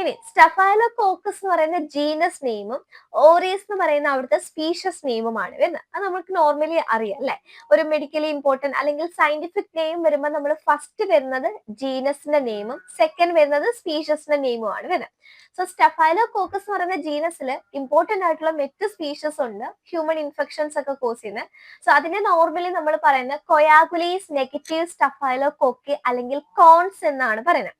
ഇനി സ്റ്റഫൈലോകോക്കസ് എന്ന് പറയുന്ന ജീനസ് നെയിമും ഓറിയസ് എന്ന് പറയുന്ന അവിടുത്തെ സ്പീഷ്യസ് നെയിമുമാണ് വരുന്നത്. അത് നമുക്ക് നോർമലി അറിയാം അല്ലെ. ഒരു മെഡിക്കലി ഇമ്പോർട്ടന്റ് അല്ലെങ്കിൽ സയന്റിഫിക് നെയിം വരുമ്പോൾ നമ്മൾ ഫസ്റ്റ് വരുന്നത് ജീനസിന്റെ നെയിമും സെക്കൻഡ് വരുന്നത് സ്പീഷ്യസിന്റെ നെയിമുമാണ് വരുന്നത്. സോ സ്റ്റഫൈലോകോക്കസ് എന്ന് പറയുന്ന ജീനസിൽ ഇമ്പോർട്ടന്റ് ആയിട്ടുള്ള മറ്റ് സ്പീഷ്യസ് ഉണ്ട് ഹ്യൂമൻ ഇൻഫെക്ഷൻസ് ഒക്കെ കോസ് ചെയ്യുന്നത്. സോ അതിനെ നോർമലി നമ്മൾ പറയുന്നത് കൊയാഗുലീസ് നെഗറ്റീവ് സ്റ്റഫൈലോകോക്കെ അല്ലെങ്കിൽ കോൺസ് എന്നാണ് പറയുന്നത്.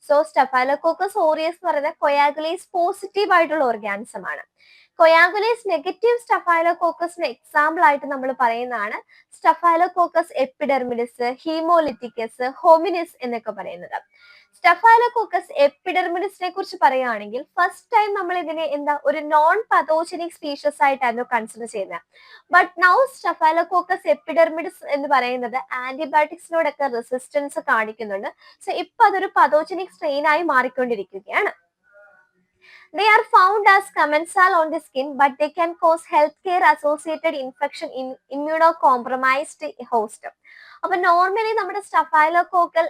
സോ സ്റ്റഫൈലോകോക്കസ് ഓറിയസ് എന്ന് പറയുന്നത് കൊയാഗുലേസ് പോസിറ്റീവ് ആയിട്ടുള്ള ഓർഗാനിസം ആണ്. കൊയാഗുലേസ് നെഗറ്റീവ് സ്റ്റഫൈലോകോക്കസിന് എക്സാമ്പിൾ ആയിട്ട് നമ്മൾ പറയുന്നതാണ് സ്റ്റഫൈലോകോക്കസ് എപ്പിഡെർമിഡിസ്, ഹീമോലിറ്റിക്കസ്, ഹോമിനിസ് എന്നൊക്കെ പറയുന്നത്. സ്റ്റഫൈലോകോക്കസ് എപ്പിഡെർമിഡിസിനെ കുറിച്ച് പറയുകയാണെങ്കിൽ ഫസ്റ്റ് ടൈം നമ്മൾ ഇതിനെ എന്താ ഒരു നോൺ പതോജനിക് സ്പീഷ്യസ് ആയിട്ടായിരുന്നു കൺസിഡർ ചെയ്യുന്നത്. ബട്ട് നൗ സ്റ്റഫൈലോകോക്കസ് എപ്പിഡെർമിഡിസ് എന്ന് പറയുന്നത് ആന്റിബയോട്ടിക്സിനോടൊക്കെ റെസിസ്റ്റൻസ് കാണിക്കുന്നുണ്ട്. സോ ഇപ്പൊ അതൊരു പതോജനിക് സ്ട്രെയിൻ ആയി മാറിക്കൊണ്ടിരിക്കുകയാണ്. They are found as commensal on the skin, but they can cause healthcare associated infection in immunocompromised host. അപ്പൊ നോർമലി നമ്മുടെ സ്റ്റഫൈലോകോക്കൽ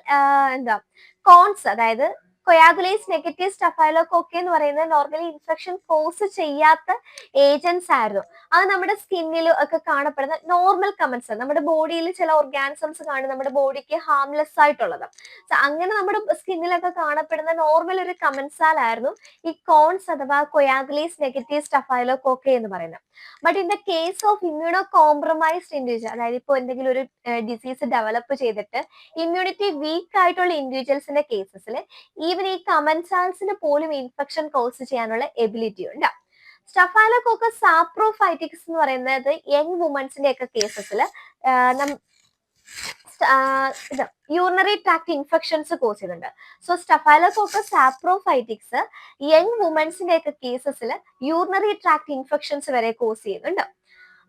എന്താ കോൺസ്, അതായത് കൊയാഗുലേസ് നെഗറ്റീവ് സ്റ്റഫൈലോകോക്കെ എന്ന് പറയുന്നത് നോർമലി ഇൻഫെക്ഷൻ കോസ് ചെയ്യാത്ത ഏജൻസ് ആയിരുന്നു. അത് നമ്മുടെ സ്കിന്നിൽ ഒക്കെ കാണപ്പെടുന്ന നോർമൽ കമൻസ്, നമ്മുടെ ബോഡിയിൽ ചില ഓർഗാനിസംസ് കാണും നമ്മുടെ ബോഡിക്ക് ഹാംലെസ് ആയിട്ടുള്ളത്. അങ്ങനെ നമ്മുടെ സ്കിന്നിലൊക്കെ കാണപ്പെടുന്ന നോർമൽ ഒരു കമൻസാലായിരുന്നു ഈ കോൺസ് അഥവാ കൊയാഗുലേസ് നെഗറ്റീവ് സ്റ്റഫൈലോകോക്കെ എന്ന് പറയുന്നത്. But in the case of immuno compromised individual, അതായത് ഇപ്പോൾ എന്തെങ്കിലും ഒരു ഡിസീസ് ഡെവലപ്പ് ചെയ്തിട്ട് ഇമ്മ്യൂണിറ്റി വീക്ക് ആയിട്ടുള്ള ഇൻഡിവിജ്വൽസിന്റെ കേസസിൽ ഈവൻ ഈ കമൻസാൽസിന് പോലും ഇൻഫെക്ഷൻ കോസ് ചെയ്യാനുള്ള എബിലിറ്റി ഉണ്ട്. സ്റ്റഫൈലോകോക്കസ് സാപ്രോഫൈറ്റിക്സ് എന്ന് പറയുന്നത് യങ് വുമൻസിന്റെ ഒക്കെ കേസസിൽ യൂറിനറി ട്രാക്ട് ഇൻഫെക്ഷൻസ് കോസ് ചെയ്യുന്നുണ്ട്. സോ സ്റ്റഫൈലോകോക്കസ് സാപ്രോഫൈറ്റിക്സ് യങ് വുമൻസിന്റെ ഒക്കെ കേസസിൽ യൂറിനറി ട്രാക്ട് ഇൻഫെക്ഷൻസ് വരെ കോസ് ചെയ്യുന്നുണ്ട്.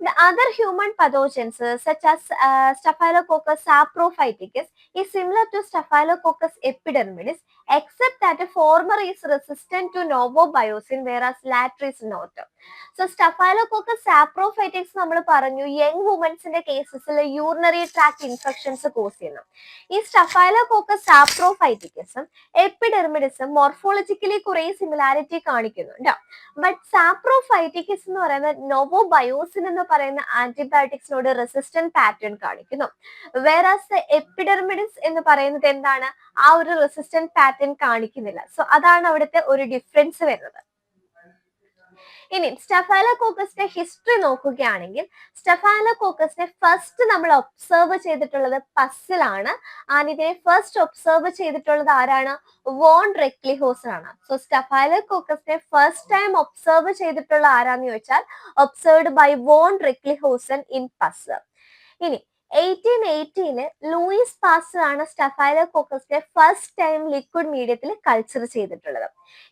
The other human pathogens such as Staphylococcus saprophyticus is similar to Staphylococcus epidermidis, except that the former is resistant to novobiosine whereas latter is not. So Staphylococcus saprophyticus നമ്മൾ പറഞ്ഞു young വുമൻസിന്റെ കേസസിൽ urinary tract infections cause ചെയ്യുന്നു. ഈ Staphylococcus saprophyticusം എപ്പിഡെർമിഡിസും morphologically കുറെ similarity കാണിക്കുന്നുണ്ട്. ബട്ട് സാപ്രോഫൈറ്റിക്കസ് എന്ന് പറയുന്നത് നോവോബയോസിൻ എന്ന് പറയുന്ന ആന്റിബയോട്ടിക്സിനോട് റെസിസ്റ്റന്റ് പാറ്റേൺ കാണിക്കുന്നു. വേറാസ് എപ്പിഡെർമിഡിസ് എന്ന് പറയുന്നത് എന്താണ്, ആ ഒരു റെസിസ്റ്റന്റ് പാറ്റേൺ കാണിക്കുന്നില്ല. സോ അതാണ് അവിടുത്തെ ഒരു ഡിഫറൻസ് വരുന്നത്. ഇനി സ്റ്റഫൈലോകോക്കസിന്റെ ഹിസ്റ്ററി നോക്കുകയാണെങ്കിൽ സ്റ്റഫൈലോകോക്കസിനെ ഫസ്റ്റ് നമ്മൾ ഒബ്സർവ് ചെയ്തിട്ടുള്ളത് പസ്സിലാണ്. ആൻഡ് ഇതിനെ ഫസ്റ്റ് ഒബ്സർവ് ചെയ്തിട്ടുള്ളത് ആരാണ്, വോൺ റെക്ലിഹോസൺ ആണ്. സോ സ്റ്റഫൈലോകോക്കസിനെ ഫസ്റ്റ് ടൈം ഒബ്സർവ് ചെയ്തിട്ടുള്ള ആരാന്ന് ചോദിച്ചാൽ ഒബ്സർവ്ഡ് ബൈ വോൺ റെക്ലിഹോസൺ ഇൻ പസ്. ഇനി 1880 ലൂയിസ് പാസ്റ്റർ ആണ് സ്റ്റഫൈലോകോക്കസിനെ ഫസ്റ്റ് ടൈം ലിക്വിഡ് മീഡിയത്തിൽ കൾച്ചർ ചെയ്തിട്ടുള്ളത്.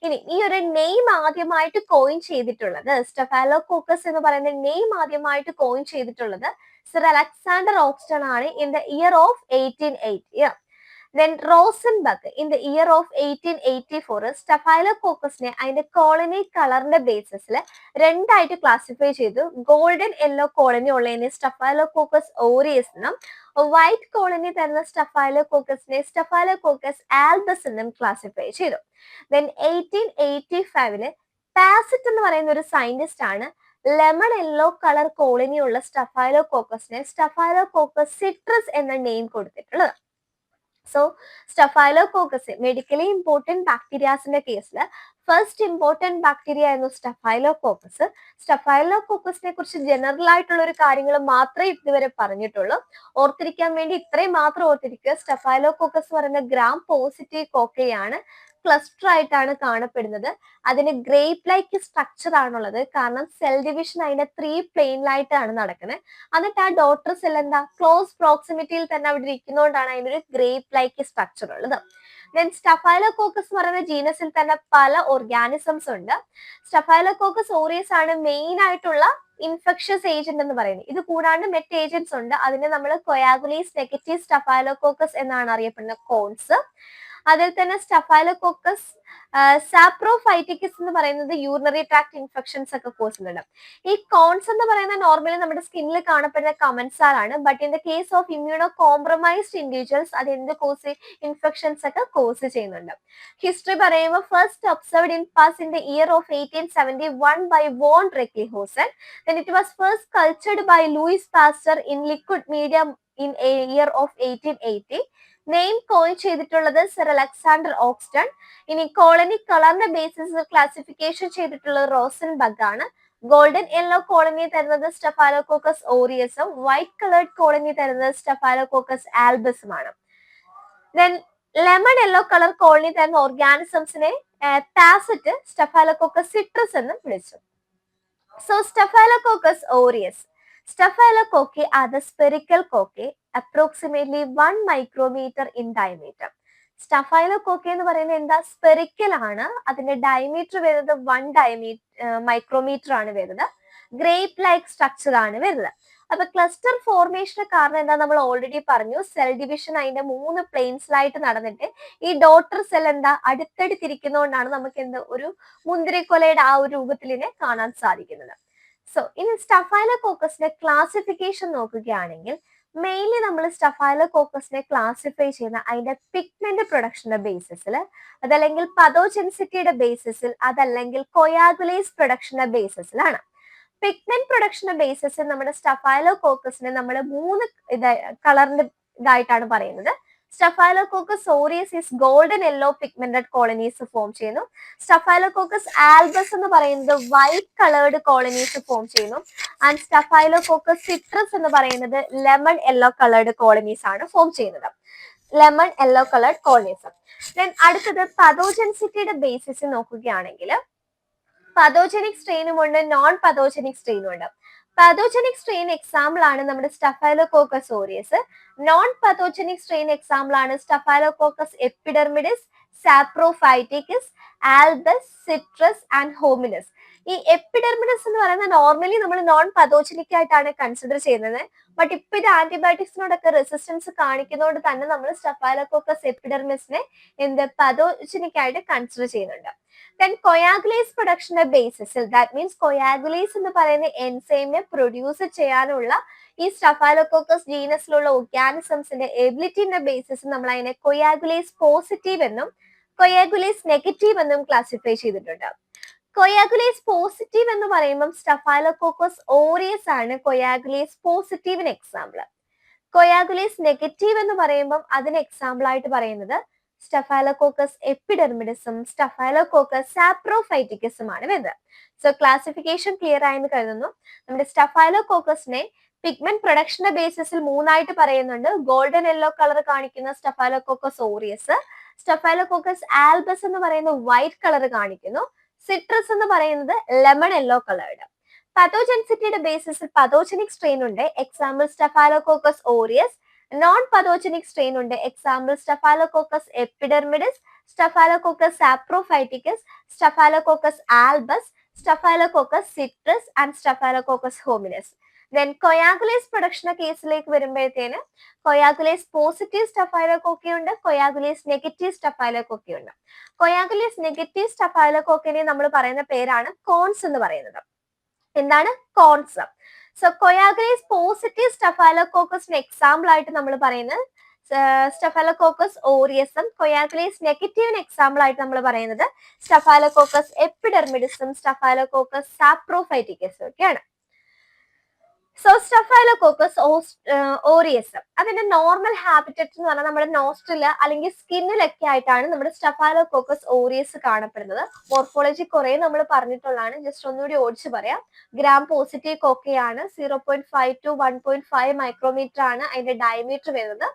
ഇനി ഈ ഒരു നെയിം ആദ്യമായിട്ട് കോയിൻ ചെയ്തിട്ടുള്ളത്, സ്റ്റഫൈലോകോക്കസ് എന്ന് പറയുന്ന നെയിം ആദ്യമായിട്ട് കോയിൻ ചെയ്തിട്ടുള്ളത് സർ അലക്സാണ്ടർ ഓക്സ്റ്റൺ ആണ് in the year of 1880. Then Rosenberg in the year of 1884 സ്റ്റഫൈലോകോക്കസിനെ അതിന്റെ കോളനി കളറിന്റെ ബേസിസിൽ രണ്ടായിട്ട് ക്ലാസിഫൈ ചെയ്തു. ഗോൾഡൻ യെല്ലോ കോളനി ഉള്ളതിനെ സ്റ്റഫൈലോകോക്കസ് ഓറിയസ് എന്നും വൈറ്റ് കോളനി തരുന്ന സ്റ്റഫൈലോകോക്കസിനെ സ്റ്റഫൈലോകോക്കസ് ആൽബസ് എന്നും ക്ലാസിഫൈ ചെയ്തു. ദെൻ 1885 പാസറ്റ് എന്ന് പറയുന്ന ഒരു സയന്റിസ്റ്റ് ആണ് ലെമൺ യെല്ലോ കളർ കോളനി ഉള്ള സ്റ്റഫൈലോകോക്കസിനെ സ്റ്റഫൈലോകോക്കസ് സിട്രസ് എന്ന നെയിം കൊടുത്തിട്ടുള്ളത്. സോ സ്റ്റഫൈലോകോക്കസ് മെഡിക്കലി ഇമ്പോർട്ടൻറ്റ് ബാക്ടീരിയാസിന്റെ കേസിൽ ഫസ്റ്റ് ഇമ്പോർട്ടൻറ്റ് ബാക്ടീരിയ ആയിരുന്നു സ്റ്റഫൈലോകോക്കസ്. സ്റ്റഫൈലോകോക്കസിനെ കുറിച്ച് ജനറൽ ആയിട്ടുള്ള ഒരു കാര്യങ്ങൾ മാത്രമേ ഇതുവരെ പറഞ്ഞിട്ടുള്ളൂ. ഓർത്തിരിക്കാൻ വേണ്ടി ഇത്രയും മാത്രം ഓർത്തിരിക്കുക. സ്റ്റഫൈലോകോക്കസ് പറയുന്ന ഗ്രാം പോസിറ്റീവ് കോക്കയാണ്, ക്ലസ്റ്റർ ആയിട്ടാണ് കാണപ്പെടുന്നത്. അതിന് ഗ്രേപ്പ് ലൈക്ക് സ്ട്രക്ചർ ആണുള്ളത്, കാരണം സെൽ ഡിവിഷൻ അതിന്റെ 3 പ്ലെയിനിലായിട്ടാണ് നടക്കുന്നത്. എന്നിട്ട് ആ ഡോട്ടർ സെൽ എന്താ ക്ലോസ് പ്രോക്സിമിറ്റിയിൽ തന്നെ അവിടെ ഇരിക്കുന്നതുകൊണ്ടാണ് അതിനൊരു ഗ്രേപ്പ് ലൈക്ക് സ്ട്രക്ചർ ഉള്ളത്. ദെൻ സ്റ്റഫൈലോകോക്കസ് പറയുന്ന ജീനസിൽ തന്നെ പല ഓർഗാനിസംസ് ഉണ്ട്. സ്റ്റഫൈലോകോക്കസ് ഓറിയസ് ആണ് മെയിൻ ആയിട്ടുള്ള ഇൻഫെക്ഷസ് ഏജന്റ് എന്ന് പറയുന്നത്. ഇത് കൂടാണ്ട് മെറ്റ് ഏജന്റ്സ് ഉണ്ട്. അതിനെ നമ്മൾ കൊയാഗുലേസ് നെഗറ്റീവ് സ്റ്റഫൈലോകോക്കസ് എന്നാണ് അറിയപ്പെടുന്ന കോൺസ്. അതിൽ തന്നെ സ്റ്റഫൈലോകോക്കസ് സാപ്രോഫൈറ്റിക്കസ് എന്ന് പറയുന്നത് യൂറിനറി ട്രാക്ട് ഇൻഫെക്ഷൻസ് ഒക്കെ കോസ് ചെയ്യുന്നുണ്ട്. ഈ കോൺസ് എന്ന് പറയുന്നത് നോർമലി നമ്മുടെ സ്കിന്നിൽ കാണപ്പെടുന്ന കമൻസാലാണ്. But in the case of immunocompromised individuals അത് എന്ത് കോസ് ഇൻഫെക്ഷൻസ് ഒക്കെ കോസ് ചെയ്യുന്നുണ്ട്. ഹിസ്റ്ററി പറയുമ്പോൾ first observed in pus in the year of 1871 by von Recklinghausen. Then it was first cultured by Louis Pasteur in liquid medium in year of 1880. Name coin ചെയ്തിട്ടുള്ളത് sir Alexander Ogston. ഇനി colony കളറിന്റെ ബേസിസിൽ classification ചെയ്തിട്ടുള്ളത് Rosenberg ആണ്. Golden yellow colony തരുന്നത് staphylococcus ഓറിയസും white coloured colony തരുന്നത് staphylococcus ആൽബസുമാണ്. Then lemon yellow colour colony തരുന്ന ഓർഗാനിസംസിനെ പാസറ്റ് സ്റ്റഫൈലോകോക്കസ് സിട്രസ് എന്ന് വിളിച്ചു. So Staphylococcus aureus. Staphylococci are the spherical cocci, approximately 1 micrometer in diameter. സ്റ്റഫൈലോകോക്കി എന്ന് പറയുന്നത് എന്താ, സ്പെറിക്കൽ ആണ്. അതിന്റെ ഡയമീറ്റർ വരുന്നത് 1 മൈക്രോമീറ്റർ ആണ് വരുന്നത്. ഗ്രേപ്പ് ലൈക്ക് സ്ട്രക്ചർ ആണ് വരുന്നത്. അപ്പൊ ക്ലസ്റ്റർ ഫോർമേഷന് കാരണം എന്താ നമ്മൾ ഓൾറെഡി പറഞ്ഞു, സെൽ ഡിവിഷൻ അതിന്റെ 3 പ്ലെയിൻസിലായിട്ട് നടന്നിട്ട് ഈ ഡോട്ടർ സെൽ എന്താ അടുത്തടുത്തിരിക്കുന്നതുകൊണ്ടാണ് നമുക്ക് എന്ത് ഒരു മുന്തിരിക്കൊലയുടെ ആ ഒരു രൂപത്തിൽ ഇതിനെ കാണാൻ സാധിക്കുന്നത്. സോ ഇനി സ്റ്റഫൈലോകോക്കസിന്റെ ക്ലാസിഫിക്കേഷൻ നോക്കുകയാണെങ്കിൽ മെയിൻലി നമ്മൾ സ്റ്റഫൈലോകോക്കസിനെ ക്ലാസിഫൈ ചെയ്യുന്ന അതിന്റെ പിഗ്മെന്റ് പ്രൊഡക്ഷന്റെ ബേസിസിൽ, അതല്ലെങ്കിൽ പതോജെൻസിറ്റിയുടെ ബേസിസിൽ, അതല്ലെങ്കിൽ കൊയാഗുലേസ് പ്രൊഡക്ഷന്റെ ബേസിസിലാണ്. പിഗ്മെന്റ് പ്രൊഡക്ഷന്റെ ബേസിസിൽ നമ്മുടെ സ്റ്റഫൈലോകോക്കസിനെ നമ്മൾ 3 കളറിന്റെ ഇതായിട്ടാണ് പറയുന്നത്. Staphylococcus ഓറിയസ് is golden yellow pigmented colonies form ചെയ്യുന്നു. സ്റ്റഫൈലോകോക്കസ് ആൽബസ് എന്ന് പറയുന്നത് വൈറ്റ് കളേർഡ് കോളനീസ് ഫോം ചെയ്യുന്നു. ആൻഡ് സ്റ്റഫൈലോകോക്കസ് സിട്രസ് എന്ന് പറയുന്നത് ലെമൺ യെല്ലോ കളേർഡ് കോളനീസ് ആണ് ഫോം ചെയ്യുന്നത്. Lemon yellow coloured colonies. Then അടുത്തത് പതോജെൻസിറ്റിയുടെ ബേസിസ് നോക്കുകയാണെങ്കിൽ പതോജനിക് സ്ട്രെയിനും ഉണ്ട്, നോൺ പതോജനിക് സ്ട്രെയിനും ഉണ്ട്. പതോജനിക് സ്ട്രെയിൻ എക്സാമ്പിൾ ആണ് നമ്മുടെ Staphylococcus aureus. Non pathogenic strain example ആണ് staphylococcus epidermidis, saprophyticus, albus, citreus and hominis. ഈ എപ്പിഡെർമിഡിസ് എന്ന് പറയുന്നത് നോർമലി നമ്മൾ നോൺ പതോജനിക് ആയിട്ടാണ് കൺസിഡർ ചെയ്യുന്നത്. ബട്ട് ഇപ്പൊ ഇത് ആന്റിബയോട്ടിക്സിനോടൊക്കെ റെസിസ്റ്റൻസ് കാണിക്കുന്നതുകൊണ്ട് തന്നെ നമ്മൾ സ്റ്റഫൈലോകോക്കസ് എപ്പിഡെർമിസിനെ എന്ത് പതോജനിക് ആയിട്ട് കൺസിഡർ ചെയ്യുന്നുണ്ട്. Then coagulase പ്രൊഡക്ഷന്റെ ബേസിസിൽ, ദാറ്റ് മീൻസ് കൊയാഗുലേസ് എന്ന് പറയുന്ന എൻസൈമിനെ പ്രൊഡ്യൂസ് ചെയ്യാനുള്ള ഈ സ്റ്റഫൈലോകോക്കസ് ജീനസിലുള്ള ഓർഗാനിസംസിന്റെ എബിലിറ്റിന്റെ ബേസിസ് നമ്മൾ അതിനെ കൊയാഗുലേസ് പോസിറ്റീവ് എന്നും കൊയാഗുലേസ് നെഗറ്റീവ് എന്നും ക്ലാസിഫൈ ചെയ്തിട്ടുണ്ട്. കൊയാഗുലേസ് പോസിറ്റീവ് എന്ന് പറയുമ്പോൾ സ്റ്റഫൈലോകോക്കസ് ഓറിയസ് ആണ് കൊയാഗുലേസ് പോസിറ്റീവിന് എക്സാമ്പിൾ. കൊയാഗുലേസ് നെഗറ്റീവ് എന്ന് പറയുമ്പോൾ അതിന് എക്സാമ്പിൾ ആയിട്ട് പറയുന്നത് സ്റ്റഫൈലോകോക്കസ് എപ്പിഡെർമിഡിസും സ്റ്റഫൈലോകോക്കസ് സാപ്രോഫൈറ്റിക്കസും ആണ് വരുന്നത്. സോ ക്ലാസിഫിക്കേഷൻ ക്ലിയർ ആയെന്ന് കരുതുന്നു. നമ്മുടെ സ്റ്റഫൈലോകോക്കസിനെ പിഗ്മെന്റ് പ്രൊഡക്ഷന്റെ ബേസിസിൽ 3ആയിട്ട് പറയുന്നുണ്ട്. ഗോൾഡൻ യെല്ലോ കളർ കാണിക്കുന്ന സ്റ്റഫൈലോകോക്കസ് ഓറിയസ്, സ്റ്റഫൈലോകോക്കസ് ആൽബസ് എന്ന് പറയുന്ന വൈറ്റ് കളർ കാണിക്കുന്നു, സിട്രസ് എന്ന് പറയുന്നത് ലെമൺ യെല്ലോ കളേർഡ്. പതോജെൻസിറ്റിയുടെ ബേസിസിൽ പതോജനിക് സ്ട്രെയിൻ ഉണ്ട്, example staphylococcus aureus. Non pathogenic strain ഉണ്ട്, example staphylococcus epidermidis, staphylococcus saprophyticus, staphylococcus albus, staphylococcus citreus and staphylococcus hominis. Then coagulase പ്രൊഡക്ഷന്റെ കേസിലേക്ക് വരുമ്പോഴത്തേന് കൊയാഗുലേസ് പോസിറ്റീവ് സ്റ്റഫൈലോകോക്കി ഉണ്ട്, കൊയാഗുലേസ് നെഗറ്റീവ് സ്റ്റഫൈലോകോക്കി ഉണ്ട്. കൊയാഗുലേസ് നെഗറ്റീവ് സ്റ്റഫൈലോകോക്കിനെ നമ്മൾ പറയുന്ന പേരാണ് കോൺസ് എന്ന് പറയുന്നത്. എന്താണ് കോൺസ്? സോ കൊയാഗുലേസ് പോസിറ്റീവ് സ്റ്റഫൈലോകോക്കസിന് എക്സാമ്പിൾ ആയിട്ട് നമ്മൾ പറയുന്നത് സ്റ്റഫൈലോകോക്കസ് ഓറിയസും, കൊയാഗുലേസ് നെഗറ്റീവിന് എക്സാമ്പിൾ ആയിട്ട് നമ്മൾ പറയുന്നത് സ്റ്റഫൈലോകോക്കസ് എപ്പിഡെർമിഡിസും സ്റ്റഫൈലോകോക്കസ് സാപ്രോഫൈറ്റിക്കസും ഒക്കെയാണ്. സോ സ്റ്റഫൈലോകോക്കസ് ഓറിയസ് അതിന്റെ നോർമൽ ഹാബിറ്ററ്റ് എന്ന് പറഞ്ഞാൽ നമ്മുടെ നോസ്ട്രില് അല്ലെങ്കിൽ സ്കിന്നിലൊക്കെ ആയിട്ടാണ് നമ്മുടെ സ്റ്റഫൈലോകോക്കസ് ഓറിയസ് കാണപ്പെടുന്നത്. മോർഫോളജി കുറെ നമ്മൾ പറഞ്ഞിട്ടുള്ളതാണ്, ജസ്റ്റ് ഒന്നുകൂടി ഓടിച്ച് പറയാം. ഗ്രാം പോസിറ്റീവ് കോക്കയാണ്, 0.5 to 1.5 മൈക്രോമീറ്റർ ആണ് അതിന്റെ ഡയമീറ്റർ വരുന്നത്.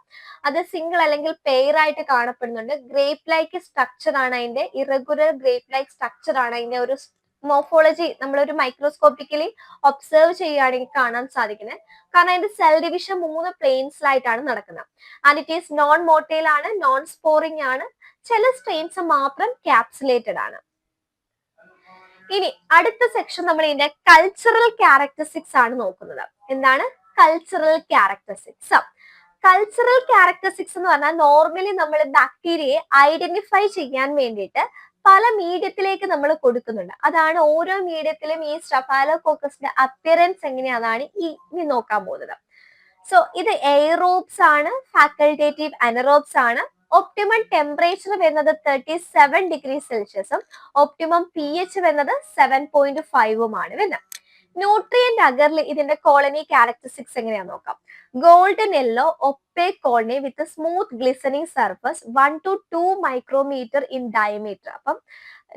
അത് സിംഗിൾ അല്ലെങ്കിൽ പെയർ ആയിട്ട് കാണപ്പെടുന്നുണ്ട്. ഗ്രേപ്പ് ലൈക്ക് സ്ട്രക്ചർ ആണ് അതിന്റെ, ഇറഗുലർ ഗ്രേപ്പ് ലൈക്ക് സ്ട്രക്ചർ ആണ് അതിന്റെ ഒരു മോർഫോളജി നമ്മളൊരു മൈക്രോസ്കോപ്പിക്കലി ഒബ്സർവ് ചെയ്യുകയാണെങ്കിൽ കാണാൻ സാധിക്കുന്നത്. കാരണം അതിന്റെ സെൽ ഡിവിഷൻ 3 പ്ലെയിൻസിലായിട്ടാണ് നടക്കുന്നത്. And it is known motile ആണ്, നോൺ സ്പോറിംഗ് ആണ്, ചില സ്ട്രെയിൻസ് മാത്രം ക്യാപ്സുലേറ്റഡ് ആണ്. ഇനി അടുത്ത സെക്ഷൻ നമ്മൾ ഇതിന്റെ കൾച്ചറൽ ക്യാരക്ടറിസ്റ്റിക്സ് ആണ് നോക്കുന്നത്. എന്താണ് കൾച്ചറൽ ക്യാരക്ടറിസ്റ്റിക്സ്? കൾച്ചറൽ ക്യാരക്ടറിസ്റ്റിക്സ് എന്ന് പറഞ്ഞാൽ നോർമലി നമ്മൾ ബാക്ടീരിയയെ ഐഡന്റിഫൈ ചെയ്യാൻ വേണ്ടിയിട്ട് പല മീഡിയത്തിലേക്ക് നമ്മൾ കൊടുക്കുന്നുണ്ട്. അതാണ് ഓരോ മീഡിയത്തിലും ഈ സ്റ്റഫൈലോകോക്കസിന്റെ അപ്പിയറൻസ് എങ്ങനെയാണെന്നാണ് ഇനി നോക്കാൻ പോകുന്നത്. സോ ഇത് എയറോബ്സ് ആണ്, ഫാക്കൽറ്റേറ്റീവ് അനറോബ്സ് ആണ്. ഒപ്റ്റിമം ടെമ്പറേച്ചർ വരുന്നത് 37 ഡിഗ്രി സെൽഷ്യസും ഒപ്റ്റിമം pH വരുന്നത് 7.5 വരുന്നത്. ന്യൂട്രിയന്റ് അഗറിൽ ഇതിന്റെ കോളനി ക്യാരക്ടറിസ്റ്റിക്സ് എങ്ങനെയാന്ന് നോക്കാം. Golden yellow opaque colony with smooth glistening surface 1 to 2 micrometre in diameter. അപ്പം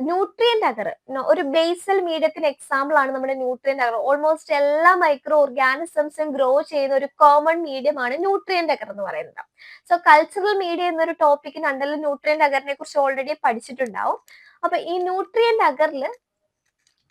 ന്യൂട്രിയന്റ് അഗർ ഒരു ബേസൽ മീഡിയത്തിന് എക്സാമ്പിൾ ആണ് നമ്മുടെ ന്യൂട്രിയന്റ് അഗർ. ഓൾമോസ്റ്റ് എല്ലാ മൈക്രോ ഓർഗാനിസംസും ഗ്രോ ചെയ്യുന്ന ഒരു കോമൺ മീഡിയം ആണ് ന്യൂട്രിയന്റ് അഗർ എന്ന് പറയുന്നത്. സോ കൾച്ചറൽ മീഡിയ എന്നൊരു ടോപ്പിക്കിന് അണ്ടറിൽ ന്യൂട്രിയന്റ് അഗറിനെ കുറിച്ച് ഓൾറെഡി പഠിച്ചിട്ടുണ്ടാവും. അപ്പൊ ഈ ന്യൂട്രിയന്റ് അഗറിൽ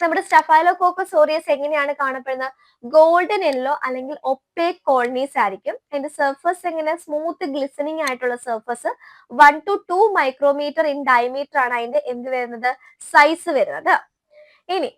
നമ്മുടെ സ്റ്റഫൈലോകോക്കസ് ഓറിയസ് എങ്ങനെയാണ് കാണപ്പെടുന്നത്? ഗോൾഡൻ യെല്ലോ അല്ലെങ്കിൽ ഒപ്പേക് കോളനീസ് ആയിരിക്കും. അതിന്റെ സർഫസ് എങ്ങനെ സ്മൂത്ത് ഗ്ലിസണിങ് ആയിട്ടുള്ള surface, 1 to 2 micrometre in diameter ആണ് അതിന്റെ എന്ത് വരുന്നത് സൈസ് വരുന്നത്. ഇനി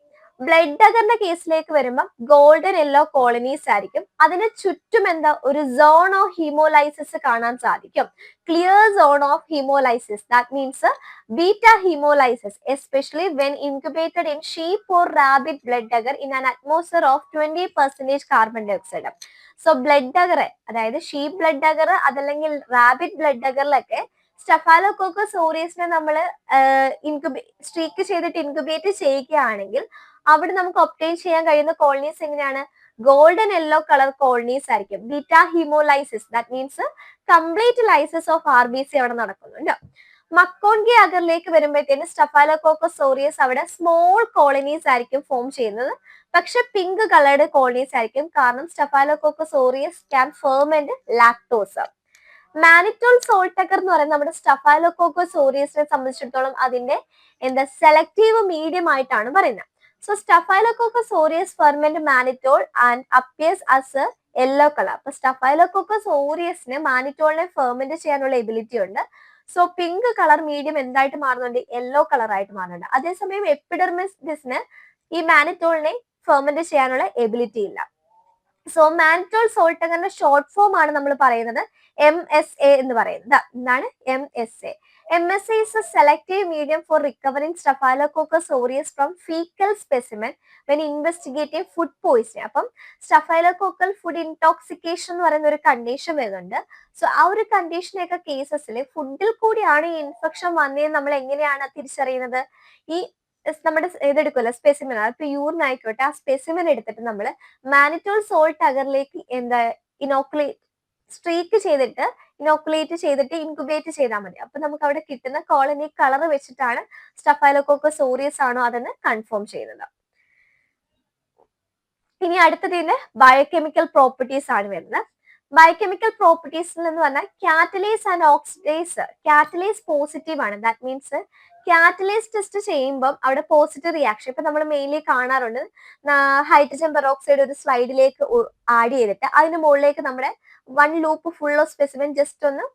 ബ്ലഡ് അഗറിന്റെ കേസിലേക്ക് വരുമ്പോൾ ഗോൾഡൻ യെല്ലോ കോളനീസ് ആയിരിക്കും. അതിന് ചുറ്റും എന്താ ഒരു സോൺ ഓഫ് ഹീമോലൈസിസ് കാണാൻ സാധിക്കും. Clear zone of haemolysis, that means beta haemolysis, especially when incubated in sheep or rabbit blood agar in an atmosphere of 20% carbon dioxide. So blood agar, അതായത് sheep blood agar അതല്ലെങ്കിൽ rabbit blood അഗറിലൊക്കെ Staphylococcus ഓറിയസിനെ നമ്മൾ streak ചെയ്തിട്ട് incubate ചെയ്യുകയാണെങ്കിൽ അവിടെ നമുക്ക് obtain ചെയ്യാൻ കഴിയുന്ന കോളനീസ് എങ്ങനെയാണ്? ഗോൾഡൻ യെല്ലോ കളർ കോളനീസ് ആയിരിക്കും. Beta haemolysis, that means complete lysis of R B C അവിടെ നടക്കുന്നുണ്ട്. മക്കോൺഗി അഗറിലേക്ക് വരുമ്പോഴത്തേന് സ്റ്റഫൈലോകോക്കസ് ഓറിയസ് അവിടെ സ്മോൾ കോളനീസ് ആയിരിക്കും ഫോം ചെയ്യുന്നത്. പക്ഷെ പിങ്ക് കളർഡ് കോളനീസ് ആയിരിക്കും, കാരണം Staphylococcus aureus can ferment lactose. Mannitol salt agar എന്ന് പറയുന്നത് നമ്മുടെ സ്റ്റഫൈലോകോക്കസ് ഓറിയസിനെ സംബന്ധിച്ചിടത്തോളം അതിന്റെ സെലക്റ്റീവ് മീഡിയം ആയിട്ടാണ് പറയുന്നത്. So Staphylococcus aureus ferment mannitol and appears as a yellow colour. അപ്പൊ സ്റ്റഫൈലോകോക്കസ് ഓറിയസിന് മാനിറ്റോളിനെ ഫെർമെന്റ് ചെയ്യാനുള്ള എബിലിറ്റി ഉണ്ട്. സോ പിങ്ക് കളർ മീഡിയം എന്തായിട്ട് മാറുന്നുണ്ട്? യെല്ലോ കളർ ആയിട്ട് മാറുന്നുണ്ട്. അതേസമയം എപ്പിഡെർമിസിന് ഈ മാനിറ്റോളിനെ ഫെർമെന്റ് ചെയ്യാനുള്ള എബിലിറ്റി ഇല്ല. സോ മാനിറ്റോൾ സോൾട്ട് അഗറിന്റെ ഷോർട്ട് ഫോം ആണ് നമ്മൾ പറയുന്നത് MSA എന്ന് പറയുന്നത്. എന്താണ് MSA? MSA is a selective medium for recovering Staphylococcus aureus from fecal specimen when investigating food poisoning. അപ്പം സ്റ്റഫൈലോകോക്കൽ ഫുഡ് ഇൻടോക്സിക്കേഷൻ എന്ന് പറയുന്ന ഒരു കണ്ടീഷൻ വരുന്നുണ്ട്. സോ ആ ഒരു കണ്ടീഷനൊക്കെ കേസസിൽ ഫുഡിൽ കൂടിയാണ് ഈ ഇൻഫെക്ഷൻ വന്നതെന്ന് നമ്മൾ എങ്ങനെയാണ് തിരിച്ചറിയുന്നത്? ഈ നമ്മുടെ ഇതെടുക്കുമല്ലോ സ്പെസിമെൻ, ഇപ്പൊ യൂറിൻ ആയിക്കോട്ടെ, ആ സ്പെസിമെൻ എടുത്തിട്ട് നമ്മൾ മാനിറ്റോൾ സോൾട്ട് അഗറിലേക്ക് സ്ട്രീക്ക് ചെയ്തിട്ട് ഇനോക്കുലേറ്റ് ചെയ്തിട്ട് ഇൻക്യുബേറ്റ് ചെയ്താൽ മതി. അപ്പൊ നമുക്ക് അവിടെ കിട്ടുന്ന കോളനി കളർ വെച്ചിട്ടാണ് സ്റ്റഫൈലോകോക്കസ് ഓറിയസ് ആണോ അതെന്ന് കൺഫേം ചെയ്യുന്നത്. ഇനി അടുത്തതിന്റെ ബയോകെമിക്കൽ പ്രോപ്പർട്ടീസ് ആണ് വരുന്നത്. ബയോകെമിക്കൽ പ്രോപ്പർട്ടീസ് എന്ന് പറഞ്ഞാൽ catalase and oxidase. Catalase positive ആണ്, ദാറ്റ് മീൻസ് കാറ്റലൈസ് ടെസ്റ്റ് ചെയ്യുമ്പോൾ അവിടെ പോസിറ്റീവ് റിയാക്ഷൻ. ഇപ്പൊ നമ്മൾ മെയിൻലി കാണാറുണ്ട് ഹൈഡ്രജൻ പെറോക്സൈഡ് ഒരു സ്ലൈഡിലേക്ക് ആഡ് ചെയ്തിട്ട് അതിന് മുകളിലേക്ക് നമ്മുടെ 1 loop full of specimen just ഒന്ന്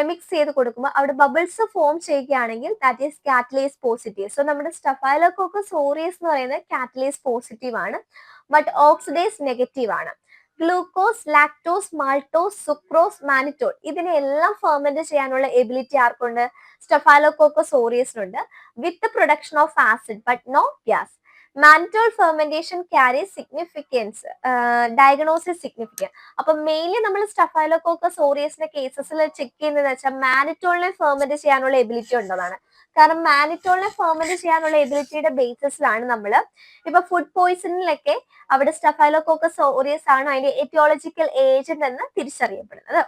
മിക്സ് ചെയ്ത് കൊടുക്കുമ്പോൾ അവിടെ ബബിൾസ് ഫോം ചെയ്യുകയാണെങ്കിൽ that is catalase positive. So നമ്മുടെ സ്റ്റഫൈലോകോക്കസ് ഓറിയസ് എന്ന് പറയുന്നത് കാറ്റലൈസ് പോസിറ്റീവ് ആണ്, ബട്ട് ഓക്സിഡൈസ് നെഗറ്റീവ് ആണ്. Glucose, lactose, maltose, sucrose, mannitol ഇതിനെല്ലാം ഫെർമെന്റ് ചെയ്യാനുള്ള എബിലിറ്റി ആർക്കുണ്ട്? സ്റ്റഫൈലോകോക്കസ് ഓറിയസിനുണ്ട്, with production of acid but no gas. Mannitol fermentation carry significance, diagnosis significance. അപ്പൊ മെയിൻലി നമ്മൾ സ്റ്റഫൈലോകോക്കസ് ഓറിയസിന്റെ കേസസിൽ ചെക്ക് ചെയ്യുന്നത് വെച്ചാൽ മാനിറ്റോളിനെ ഫെർമെന്റ് ചെയ്യാനുള്ള എബിലിറ്റി ഉള്ളതാണ്. കാരണം മാനിറ്റോളിനെ ഫെർമെന്റ് ചെയ്യാനുള്ള എബിലിറ്റിയുടെ ബേസിസിലാണ് നമ്മൾ ഇപ്പൊ ഫുഡ് പോയിസണിലൊക്കെ അവിടെ സ്റ്റഫൈലോകോക്കസ് ഓറിയസ് ആണ് അതിന്റെ എറ്റിയോളജിക്കൽ ഏജന്റ് എന്ന് തിരിച്ചറിയപ്പെടുന്നത്.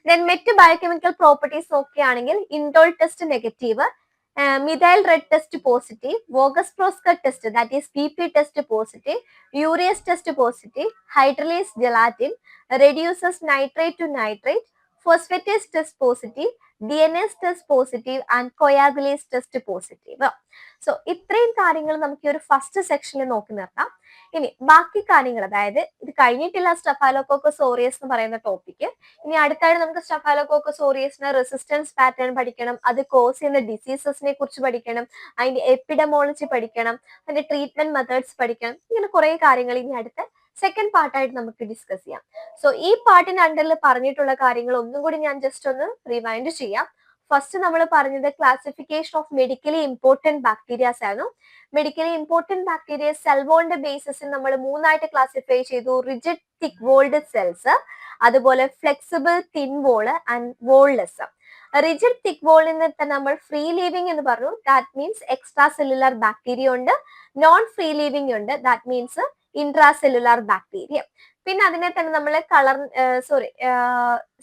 ദെൻ മറ്റ് ബയോകെമിക്കൽ പ്രോപ്പർട്ടീസ് നോക്കുകയാണെങ്കിൽ indole test negative, methyl red test positive, Voges Proskauer test that is PP test positive, urease test positive, hydrolase gelatin, reduces nitrate to nitrate, phosphatase test positive, DNA test positive and coagulase test positive. So ഇത്രയും കാര്യങ്ങൾ നമുക്ക് ഈ ഒരു first സെക്ഷനിൽ നോക്കി നിർത്താം. ഇനി ബാക്കി കാര്യങ്ങൾ, അതായത് ഇത് കഴിഞ്ഞിട്ടില്ല സ്റ്റഫൈലോകോക്കസ് ഓറിയസ് എന്ന് പറയുന്ന ടോപ്പിക്ക്. ഇനി അടുത്തായിട്ട് നമുക്ക് സ്റ്റഫൈലോകോക്കസ് ഓറിയസിന് റെസിസ്റ്റൻസ് പാറ്റേൺ പഠിക്കണം, അത് കോസ് ചെയ്യുന്ന ഡിസീസസിനെ കുറിച്ച് പഠിക്കണം, അതിന്റെ എപ്പിഡമോളജി പഠിക്കണം, അതിന്റെ ട്രീറ്റ്മെന്റ് മെത്തേഡ്സ് പഠിക്കണം. ഇങ്ങനെ കുറെ കാര്യങ്ങൾ ഇനി അടുത്ത സെക്കൻഡ് പാർട്ടായിട്ട് നമുക്ക് ഡിസ്കസ് ചെയ്യാം. സോ ഈ പാർട്ടിന്റെ അണ്ടറിൽ പറഞ്ഞിട്ടുള്ള കാര്യങ്ങൾ ഒന്നും കൂടി ഞാൻ ജസ്റ്റ് ഒന്ന് റിവൈൻഡ് ചെയ്യാം. ഫസ്റ്റ് നമ്മൾ പറഞ്ഞത് classification of medically important bacterias ആയിരുന്നു. മെഡിക്കലി ഇമ്പോർട്ടന്റ് ബാക്ടീരിയ സെൽ വോളിന്റെ ബേസിസിൽ നമ്മൾ 3ആയിട്ട് ക്ലാസിഫൈ ചെയ്തു. റിജിഡ് തിക് വോൾഡ് സെൽസ്, അതുപോലെ flexible thin wall and wall-less. Rigid thick വോളിനെ തന്നെ നമ്മൾ ഫ്രീ ലീവിംഗ് എന്ന് പറഞ്ഞു, that means extra cellular bacteria ഉണ്ട്. നോൺ ഫ്രീ ലീവിംഗ് ഉണ്ട്, ദാറ്റ് മീൻസ് ഇൻട്രാസെല്ലുലാർ ബാക്ടീരിയ. പിന്നെ അതിനെ തന്നെ നമ്മൾ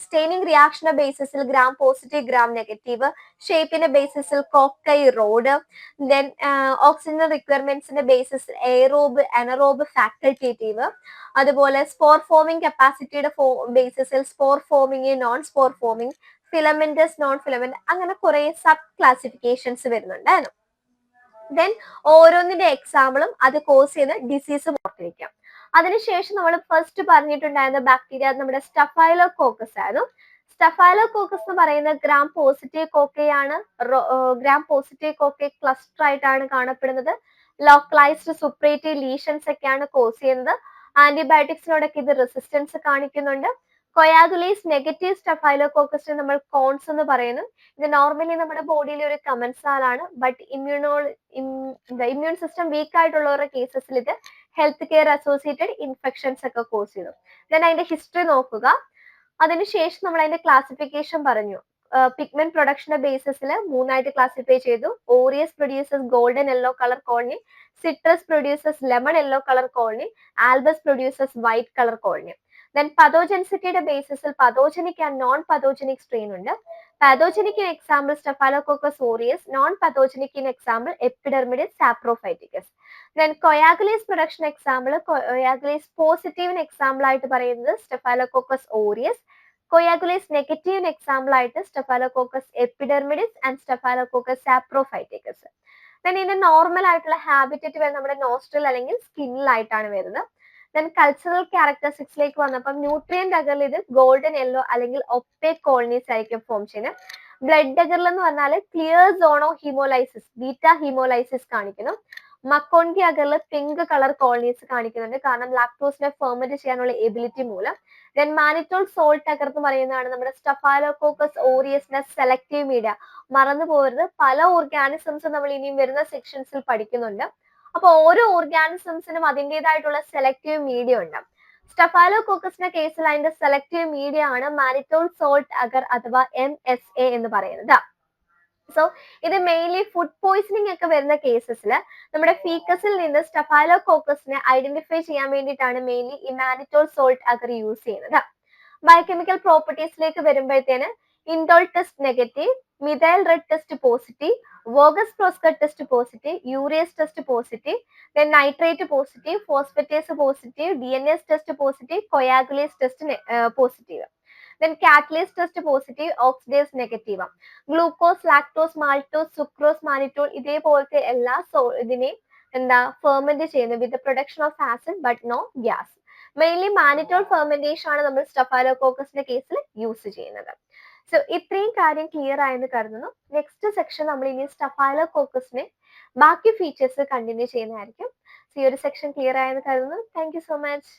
സ്റ്റെയിനിങ് റിയാക്ഷന്റെ ബേസിസിൽ ഗ്രാം പോസിറ്റീവ് ഗ്രാം നെഗറ്റീവ്, ഷേപ്പിന്റെ ബേസിസിൽ കോക്കൈ റോഡ്, ദെൻ ഓക്സിജൻ റിക്വയർമെന്റ്സിന്റെ ബേസിസിൽ എയറോബ് അനറോബ് ഫാക്കൽറ്റേറ്റീവ്, അതുപോലെ സ്പോർ ഫോമിംഗ് കപ്പാസിറ്റിയുടെ ബേസിസിൽ spore forming non spore forming, filamentous non filament, അങ്ങനെ കുറെ സബ് ക്ലാസിഫിക്കേഷൻസ് വരുന്നുണ്ടായിരുന്നു. ദെൻ ഓരോന്നിന്റെ എക്സാമ്പിളും അത് കോസ് ചെയ്യുന്ന ഡിസീസും ഓർത്തിരിക്കാം. അതിനുശേഷം നമ്മൾ ഫസ്റ്റ് പറഞ്ഞിട്ടുണ്ടായിരുന്ന ബാക്ടീരിയ നമ്മുടെ സ്റ്റഫൈലോകോക്കസ് ആയിരുന്നു. സ്റ്റഫൈലോകോക്കസ് എന്ന് പറയുന്നത് ഗ്രാം പോസിറ്റീവ് കോക്കയാണ്. ഗ്രാം പോസിറ്റീവ് കോക്കെ ക്ലസ്റ്റർ ആയിട്ടാണ് കാണപ്പെടുന്നത്. ലോക്കലൈസ്ഡ് സുപ്പറേറ്റീവ് ലീഷൻസ് ഒക്കെയാണ് കോസ് ചെയ്യുന്നത്. ആന്റിബയോട്ടിക്സിനോടൊക്കെ ഇത് റെസിസ്റ്റൻസ് കാണിക്കുന്നുണ്ട്. കൊയാഗുലേസ് നെഗറ്റീവ് സ്റ്റഫൈലോകോക്കസിനെ നമ്മൾ കോൺസ് എന്ന് പറയുന്നു. ഇത് നോർമലി നമ്മുടെ ബോഡിയിലെ ഒരു കമൻസാലാണ്. ബട്ട് ഇമ്മ്യൂൺ സിസ്റ്റം വീക്ക് ആയിട്ടുള്ളവരുടെ കേസസിൽ ഇത് ഹെൽത്ത് കെയർ അസോസിയേറ്റഡ് ഇൻഫെക്ഷൻസ് ഒക്കെ കോസ് ചെയ്തു. ദെൻ അതിന്റെ ഹിസ്റ്ററി നോക്കുക. അതിനുശേഷം നമ്മൾ അതിന്റെ ക്ലാസിഫിക്കേഷൻ പറഞ്ഞു. പിഗ്മെന്റ് പ്രൊഡക്ഷന്റെ ബേസിസിൽ മൂന്നായിട്ട് ക്ലാസിഫൈ ചെയ്തു. Aureus produces golden yellow colour colony, citrus produces lemon yellow colour colony, albus produces white colour colony. Then പതോജൻസിറ്റിയുടെ ബേസിസിൽ pathogenic and non pathogenic strain ഉണ്ട്. Pathogenic in example Staphylococcus aureus, non pathogenic in example epidermidis saprophyticus. Then coagulase production example, coagulase പോസിറ്റീവിന് example ആയിട്ട് പറയുന്നത് Staphylococcus aureus, coagulase നെഗറ്റീവിന് example ആയിട്ട് Staphylococcus epidermidis and Staphylococcus saprophyticus. Then ഇതിന്റെ normal ആയിട്ടുള്ള habitat വരുന്നത് നമ്മുടെ നോസ്ട്രൽ അല്ലെങ്കിൽ സ്കിന്നിലായിട്ടാണ് വരുന്നത്. ദെൻ കൾച്ചറൽ ക്യാരക്ടറിസ്റ്റിക്സിലേക്ക് വന്നപ്പോൾ ന്യൂട്രിയന്റ് അഗറിൽ ഇത് ഗോൾഡൻ യെല്ലോ അല്ലെങ്കിൽ ഒപ്പേക് കോളനീസ് ആയിരിക്കും ഫോം ചെയ്യുന്നത്. ബ്ലഡ് അഗറിൽ എന്ന് പറഞ്ഞാൽ clear Suno haemolysis, beta haemolysis കാണിക്കുന്നു. മക്കോൺകി അഗറിൽ പിങ്ക് കളർ കോളനീസ് കാണിക്കുന്നുണ്ട്, കാരണം ലാക്ടോസിനെ ഫെർമെന്റ് ചെയ്യാനുള്ള എബിലിറ്റി മൂലം. ദെൻ മാനിറ്റോൾ സോൾട്ട് അഗർ എന്ന് പറയുന്നതാണ് നമ്മുടെ സ്റ്റെഫാലോകോക്കസ് ഓറിയസിന്റെ സെലക്റ്റീവ് മീഡിയ. മറന്നു പോകരുത്, പല ഓർഗാനിസംസും നമ്മൾ ഇനിയും വരുന്ന സെക്ഷൻസിൽ പഠിക്കുന്നുണ്ട്. അപ്പൊ ഓരോ ഓർഗാനിസംസിനും അതിൻ്റെതായിട്ടുള്ള സെലക്റ്റീവ് മീഡിയ ഉണ്ട്. സ്റ്റെഫാലോകോക്കസിന്റെ കേസിൽ അതിന്റെ സെലക്റ്റീവ് മീഡിയ ആണ് മാനിറ്റോൾ സോൾട്ട് അഗർ അഥവാ MSA എന്ന് പറയുന്നത്. സോ ഇത് മെയിൻലി ഫുഡ് പോയിസണിങ് ഒക്കെ വരുന്ന കേസസിൽ നമ്മുടെ ഫീക്കസിൽ നിന്ന് സ്റ്റെഫാലോകോക്കസിനെ ഐഡന്റിഫൈ ചെയ്യാൻ വേണ്ടിയിട്ടാണ് മെയിൻലി ഈ മാനിറ്റോൾ സോൾട്ട് അഗർ യൂസ് ചെയ്യുന്നത്. ബയോകെമിക്കൽ പ്രോപ്പർട്ടീസിലേക്ക് വരുമ്പോഴത്തേന് indole test negative, methyl red test positive, Voges Proskauer test positive, urease test positive, then nitrate positive, phosphatase positive, DNase test positive, coagulase test positive. Then catalase test positive, oxidase negative. Glucose, lactose, maltose, sucrose, mannitol ഇതേപോലത്തെ എല്ലാ ഇതിനെയും ferment ചെയ്യുന്നത് with production of acid but no gas. Mainly mannitol fermentation ആണ് നമ്മൾ സ്റ്റെഫാലോകോക്കസിന്റെ കേസിൽ use ചെയ്യുന്നത്. So ഇത്രയും കാര്യം ക്ലിയർ ആയെന്ന് കരുതുന്നു. നെക്സ്റ്റ് സെക്ഷൻ നമ്മൾ ഇനി സ്റ്റെഫാലോകോക്കസിനെ ബാക്കി ഫീച്ചേഴ്സ് കണ്ടിന്യൂ ചെയ്യുന്നതായിരിക്കും. ഈ ഒരു സെക്ഷൻ ക്ലിയർ ആയെന്ന് കരുതുന്നു. Thank you so much.